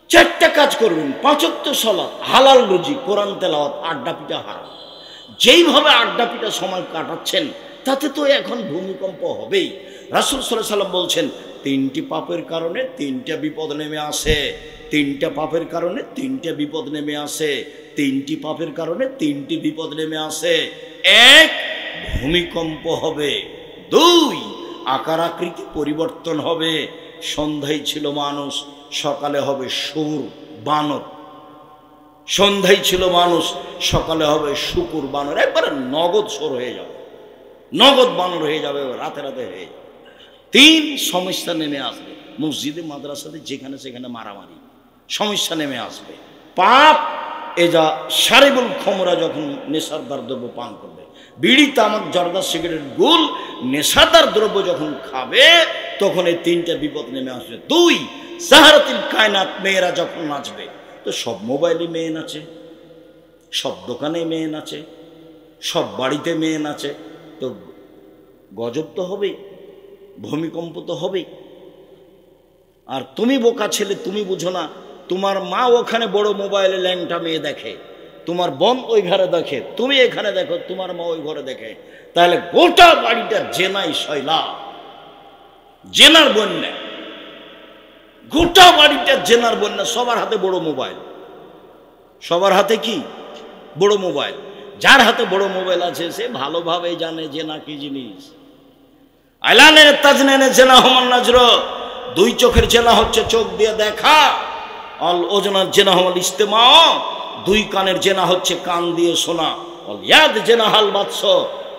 4টা কাজ করবেন: 5 ওয়াক্ত সালাত, হালাল রুজি, কোরআন তেলাওয়াত, আড্ডা পিটা হারাম। যেইভাবে আড্ডা পিটা সময় কাটাচ্ছেন তাতে তো এখন ভূমিকম্প হবেই। রাসূল সাল্লাল্লাহু আলাইহি ওয়াসাল্লাম বলছেন 3টি পাপের কারণে 3টা বিপদ নেমে আসে, 3টা পাপের কারণে 3টা বিপদ নেমে আসে, 3টি পাপের কারণে 3টি বিপদ নেমে আসে। 1, ভূমিকম্প হবে। 2, আকার আকৃতি পরিবর্তন হবে। সন্ধ্যায় ছিল মানুষ, সকালে হবে শুঁড় বানর। সন্ধ্যায় ছিল মানুষ, সকালে হবে শুকুর বানর। একবারে নগদ সর হয়ে যাবে, নগদ বানর হয়ে যাবে, রাতে রাতে হয়ে যাবে। 3, সমস্যা নেমে আসবে। মসজিদে মাদ্রাসাতে যেখানে সেখানে মারামারি, সমস্যা নেমে আসবে। পাপ এজা শারিবুল খমরা, যখন নেশাদার দ্রব্য পান করবে, বিড়ি তামাক জর্দা সিগারেট গুল নেশাদার দ্রব্য যখন খাবে, তখন এই 3টা বিপদ নেমে আসবে। 2, সাহারাতুল কায়নাত, মেয়েরা যখন নাচবে। তো সব মোবাইলে মেয়ে নাচে, সব দোকানে মেয়ে নাচে, সব বাড়িতে মেয়ে নাচে, তো গজব তো হবেই, ভূমিকম্প তো হবেই। আর তুমি বোকা ছেলে, তুমি বুঝো না, তোমার মা ওখানে বড় মোবাইলে ল্যাংটা মেয়ে দেখে, তোমার বোন ওই ঘরে দেখে, তুমি এখানে দেখো, তোমার মা ওই ঘরে দেখে, তাহলে গোটা বাড়িটা জেনাই শৈলা, জেনার বন্যা, গোটা বাড়িটা জেনার বন্যা। সবার হাতে বড় মোবাইল, সবার হাতে কি বড় মোবাইল। যার হাতে বড় মোবাইল আছে সে ভালোভাবে জানে জেনা কি জিনিস। আইলানের তাজনানে জেনা হমান নাজর, 2 চোখের জেনা হচ্ছে চোখ দিয়ে দেখা। অল ওজনার জেনা হল ইস্তেমা, 2 কানের জেনা হচ্ছে কান দিয়ে শোনা। অল ইয়াদ জেনা হাল বাদশ,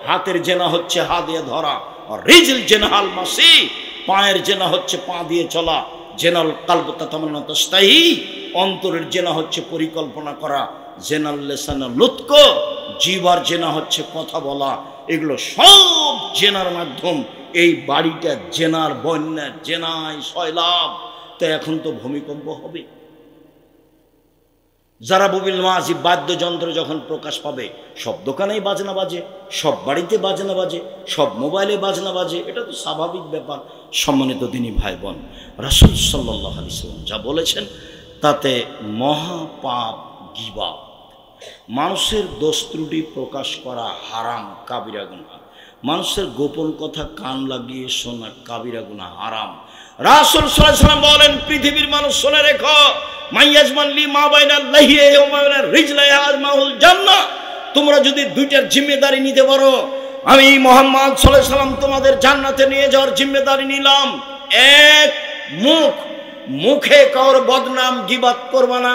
হাতের জেনা হচ্ছে হাত দিয়ে ধরা। আর রিজল জেনা হাল মাসি, পায়ের জেনা হচ্ছে পা দিয়ে চলা। জেনাল কালব তাতামান্না তাস্তাহি, অন্তরের জেনা হচ্ছে পরিকল্পনা করা। জেনাল লিসানা লুতক, জিহ্বার জেনা হচ্ছে কথা বলা। এগুলো সব জেনার মাধ্যম। এই বাড়িটা জেনার বন্যা, জেনায় সয়লাভ। তো এখন তো ভূমিকম্প হবে। যারা বুবিল মাজিব, বাদ্যযন্ত্র যখন প্রকাশ পাবে, সব দোকানেই বাজনা বাজে, সব বাড়িতে বাজনা বাজে, সব মোবাইলে বাজনা বাজে। এটা তো স্বাভাবিক ব্যাপার। সম্মানিত দিনী ভাই বোন, রাসূল সাল্লাল্লাহু আলাইহি ওয়াসাল্লাম যা বলেছেন তাতে মহাপাপ গীবত, মানুষের দোষ ত্রুটি প্রকাশ করা হারাম, কাবিরা গুনাহ। মানুষের গোপন কথা কান লাগিয়ে শোনা কাবিরা গুনাহ, হারাম। রাসূল সাল্লাল্লাহু আলাইহি ওয়াসাল্লাম বলেন, পৃথিবীর মানুষ শুনে রেখো, মাইয়াজমান লি মা বাইনাল লাহিয়া ওয়া বাইনার রিজলাইয়া আজমাউল জান্নাহ। তোমরা যদি 2টার জিম্মেদারি নিতে পারো, আমি মুহাম্মদ সাল্লাল্লাহু আলাইহি ওয়াসাল্লাম তোমাদের জান্নাতে নিয়ে যাওয়ার জিম্মেদারি নিলাম। 1, মুখ, মুখে কারোর বদনাম গীবত করবা না,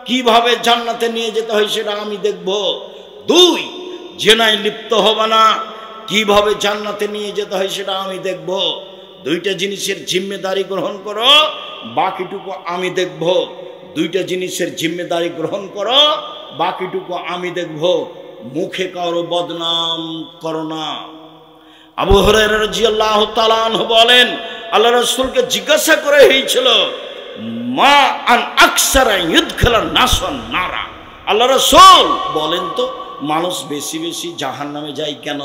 কিভাবে জান্নাতে নিয়ে যেতে হয় সেটা আমি দেখব। 2, জেনায় লিপ্ত হবে না, কিভাবে জান্নাতে নিয়ে যেতে হয় সেটা আমি দেখব। 2টা জিনিসের জিম্মেদারি গ্রহণ করো, বাকিটুকু আমি দেখব। 2টা জিনিসের জিম্মেদারি গ্রহণ করো, বাকিটুকু আমি দেখব। মুখে কারো বদনাম করো না। আবু হুরায়রা রাদিয়াল্লাহু তাআলা আনহু বলেন, আল্লাহ রাসূলকে জিজ্ঞাসা করে হয়েছিল, মা আন আকসারা ইউদখিলান নাসান নারা। আল্লাহ রাসূল বলেন তো, মানুষ বেশি বেশি জাহান্নামে যায় কেন?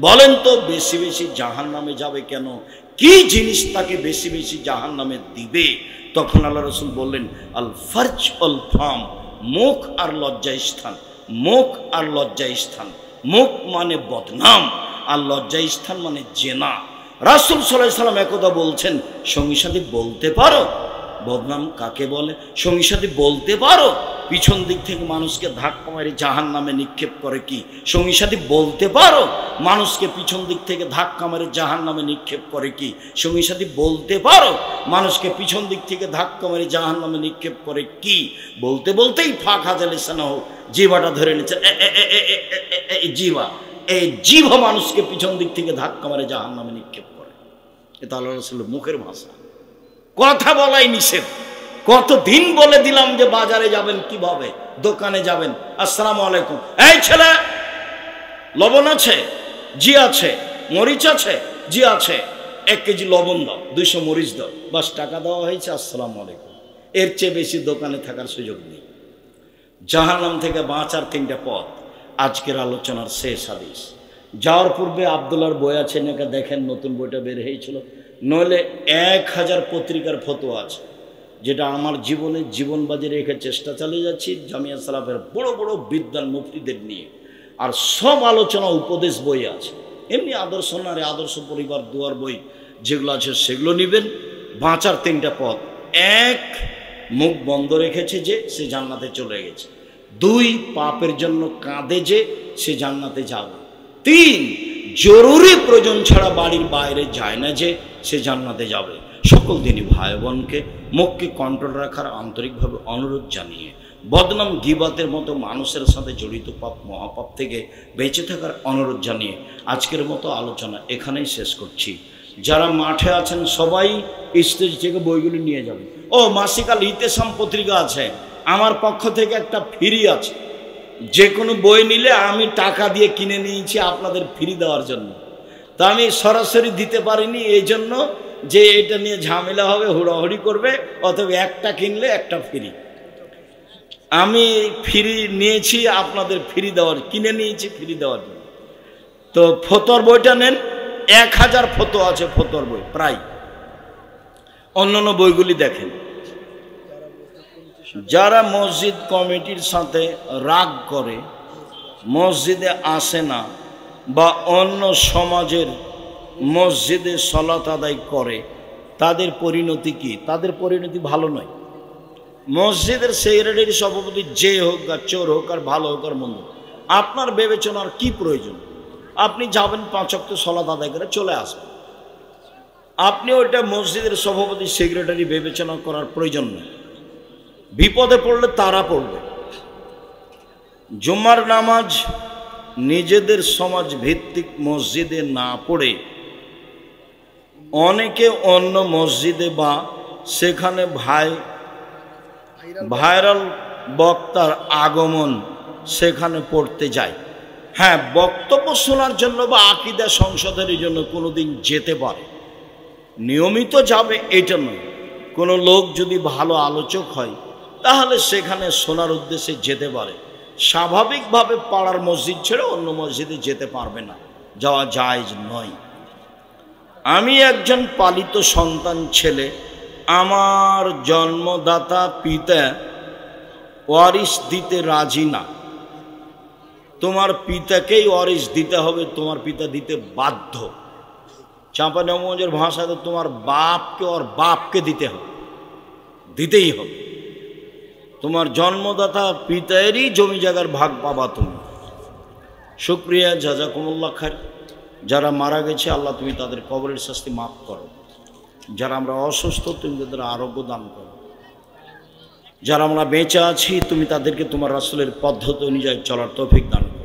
বলেন তো, বেশি বেশি জাহান্নামে যাবে কেন? কি জিনিস তাকে বেশি বেশি জাহান্নামে দিবে? তখন আল্লাহ রাসূল বললেন, আল ফারজ আল ফাম, মুখ আর লজ্জা স্থান। মুখ আর লজ্জা স্থান। মুখ মানে বদনাম, আর লজ্জা স্থান মানে জেনা। রাসূল সাল্লাল্লাহু আলাইহি ওয়াসাল্লাম একদা বলছেন, সঙ্গী সাথী বলতে পারো বদনাম কাকে বলে? সঙ্গী সাথী বলতে পারো পিছন দিক থেকে মানুষকে ধাক্কা মারি জাহান্নামে নিক্ষেপ করে কি? সঙ্গী সাথী বলতে পারো মানুষকে পিছন দিক থেকে ধাক্কা মারি জাহান্নামে নিক্ষেপ করে কি? সঙ্গী সাথী বলতে পারো মানুষকে পিছন দিক থেকে ধাক্কা মারি জাহান্নামে নিক্ষেপ করে কি? বলতে বলতেই ফাঁক হাজার লিসানাহু, জিভাটা ধরে নিচ্ছে, জিভা, এই জিভা মানুষকে পিছন দিক থেকে ধাক্কা মারে জাহান্নামে নিক্ষেপ করে। এটা আল্লাহ রাসূলের মুখের ভাষা, কথা বলাই নিষেধ। কতদিন বলে দিলাম যে বাজারে যাবেন কিভাবে, দোকানে যাবেন, আসসালামু আলাইকুম, এই ছেলে লবণ আছে? জি আছে। মরিচ আছে? জি আছে। 1 কেজি লবণ দাও, 200 মরিচ দাও, বাস টাকা দেওয়া হয়েছে, আসসালামু আলাইকুম। এর চেয়ে বেশি দোকানে থাকার সুযোগ নেই। জাহান্নাম থেকে বাঁচার 3টা পথ, আজকের আলোচনার শেষ হাদিস। যাওয়ার পূর্বে আব্দুল্লাহর বই আছে নাকি দেখেন, নতুন বইটা বের হয়েছিল, নইলে 1000 পত্রিকার ফতোয়া আছে, যেটা আমার জীবনবাজি রেখে চেষ্টা চালিয়ে যাচ্ছি জামিয়া সালাফের বড় বড় বিদ্বান মুফতিদের নিয়ে। আর সব আলোচনা উপদেশ বই আছে, এমনি আদর্শ নারী, আদর্শ পরিবার, দুয়ার বই যেগুলো আছে সেগুলো নেবেন। বাঁচার 3টা পথ: 1, মুখ বন্ধ রেখেছে যে সে জান্নাতে চলে গেছে। 2, পাপের জন্য কাঁদে যে সে জান্নাতে যাবে। 3, জরুরি প্রয়োজন ছাড়া বাড়ির বাইরে যায় না যে সে জান্নাতে যাবে। সকল দিনই ভাই বোনকে মুখকে কন্ট্রোল রাখার আন্তরিকভাবে অনুরোধ জানিয়ে বদনাম গীবাতের মতো মানুষের সাথে জড়িত পাপ মহাপাপ থেকে বেঁচে থাকার অনুরোধ জানিয়ে আজকের মতো আলোচনা এখানেই শেষ করছি। যারা মাঠে আছেন সবাই স্টেজ থেকে বইগুলি নিয়ে যাবেন। ও মাসিকাল ইতেসাম পত্রিকা আছে, আমার পক্ষ থেকে একটা ফ্রি আছে, যে কোনো বই নিলে আমি টাকা দিয়ে কিনে নিয়েছি আপনাদের ফ্রি দেওয়ার জন্য। তা আমি সরাসরি দিতে পারিনি এই জন্য যে এটা নিয়ে ঝামেলা হবে, হুড়াহুড়ি করবে, অথবা একটা কিনলে একটা ফ্রি। আমি ফ্রি নিয়েছি আপনাদের ফ্রি দেওয়ার, কিনে নিয়েছি ফ্রি দেওয়ার জন্য। তো ফতোয়ার বইটা নেন, 1000 ফতোয়া আছে ফতোয়ার বই প্রায়। অন্যান্য বইগুলি দেখেন। যারা মসজিদ কমিটির সাথে রাগ করে, মসজিদে আসে না, বা অন্য সমাজের মসজিদে সালাত আদায় করে, তাদের পরিণতি কি? তাদের পরিণতি ভালো নয়। মসজিদের সেক্রেটারি সভাপতি যে হোক, আর চোর হোক, আর ভালো হোক আর মন্দ, আপনার বিবেচনার কি প্রয়োজন? আপনি যাবেন 5 ওয়াক্ত সালাত আদায় করে চলে আসবেন। আপনি ওইটা মসজিদের সভাপতি সেক্রেটারি বিবেচনা করার প্রয়োজন নেই। বিপদে পড়লে তারা পড়বে। জুমার নামাজ নিজেদের সমাজ ভিত্তিক মসজিদে না পড়ে অনেকে অন্য মসজিদে বা সেখানে ভাইরাল বক্তার আগমন সেখানে পড়তে যায়। হ্যাঁ, বক্তব্য শোনার জন্য বা আকীদা সংশোধনের জন্য কোনোদিন যেতে পারে, নিয়মিত যাবে এটা নয়। কোনো লোক যদি ভালো আলোচক হয় তাহলে সেখানে শোনার উদ্দেশ্যে যেতে পারে। স্বাভাবিকভাবে পাড়ার মসজিদ ছেড়ে অন্য মসজিদে যেতে পারবে না, যাওয়া জায়েজ নয়। আমি একজন পালিত সন্তান ছেলে, আমার জন্মদাতা পিতা ওয়ারিশ দিতে রাজি না। তোমার পিতাকেই ওয়ারিশ দিতে হবে, তোমার পিতা দিতে বাধ্য। চাঁপানগঞ্জের ভাষাতে তোমার বাপকে ওর বাপকে দিতে হবে, দিতেই হবে। তোমার জন্মদাতা পিতায়েরই জমি জায়গার ভাগ পাবা তুমি। শুকরিয়া, জাযাকুমুল্লাহ খায়র। যারা মারা গেছে আল্লাহ তুমি তাদের কবরের শাস্তি মাফ করো। যারা আমরা অসুস্থ তুমি তাদের আরোগ্য দান করো। যারা আমরা বেঁচে আছি তুমি তাদেরকে তোমার রাসূলের পদ্ধতি অনুযায়ী চলার তৌফিক দান করো।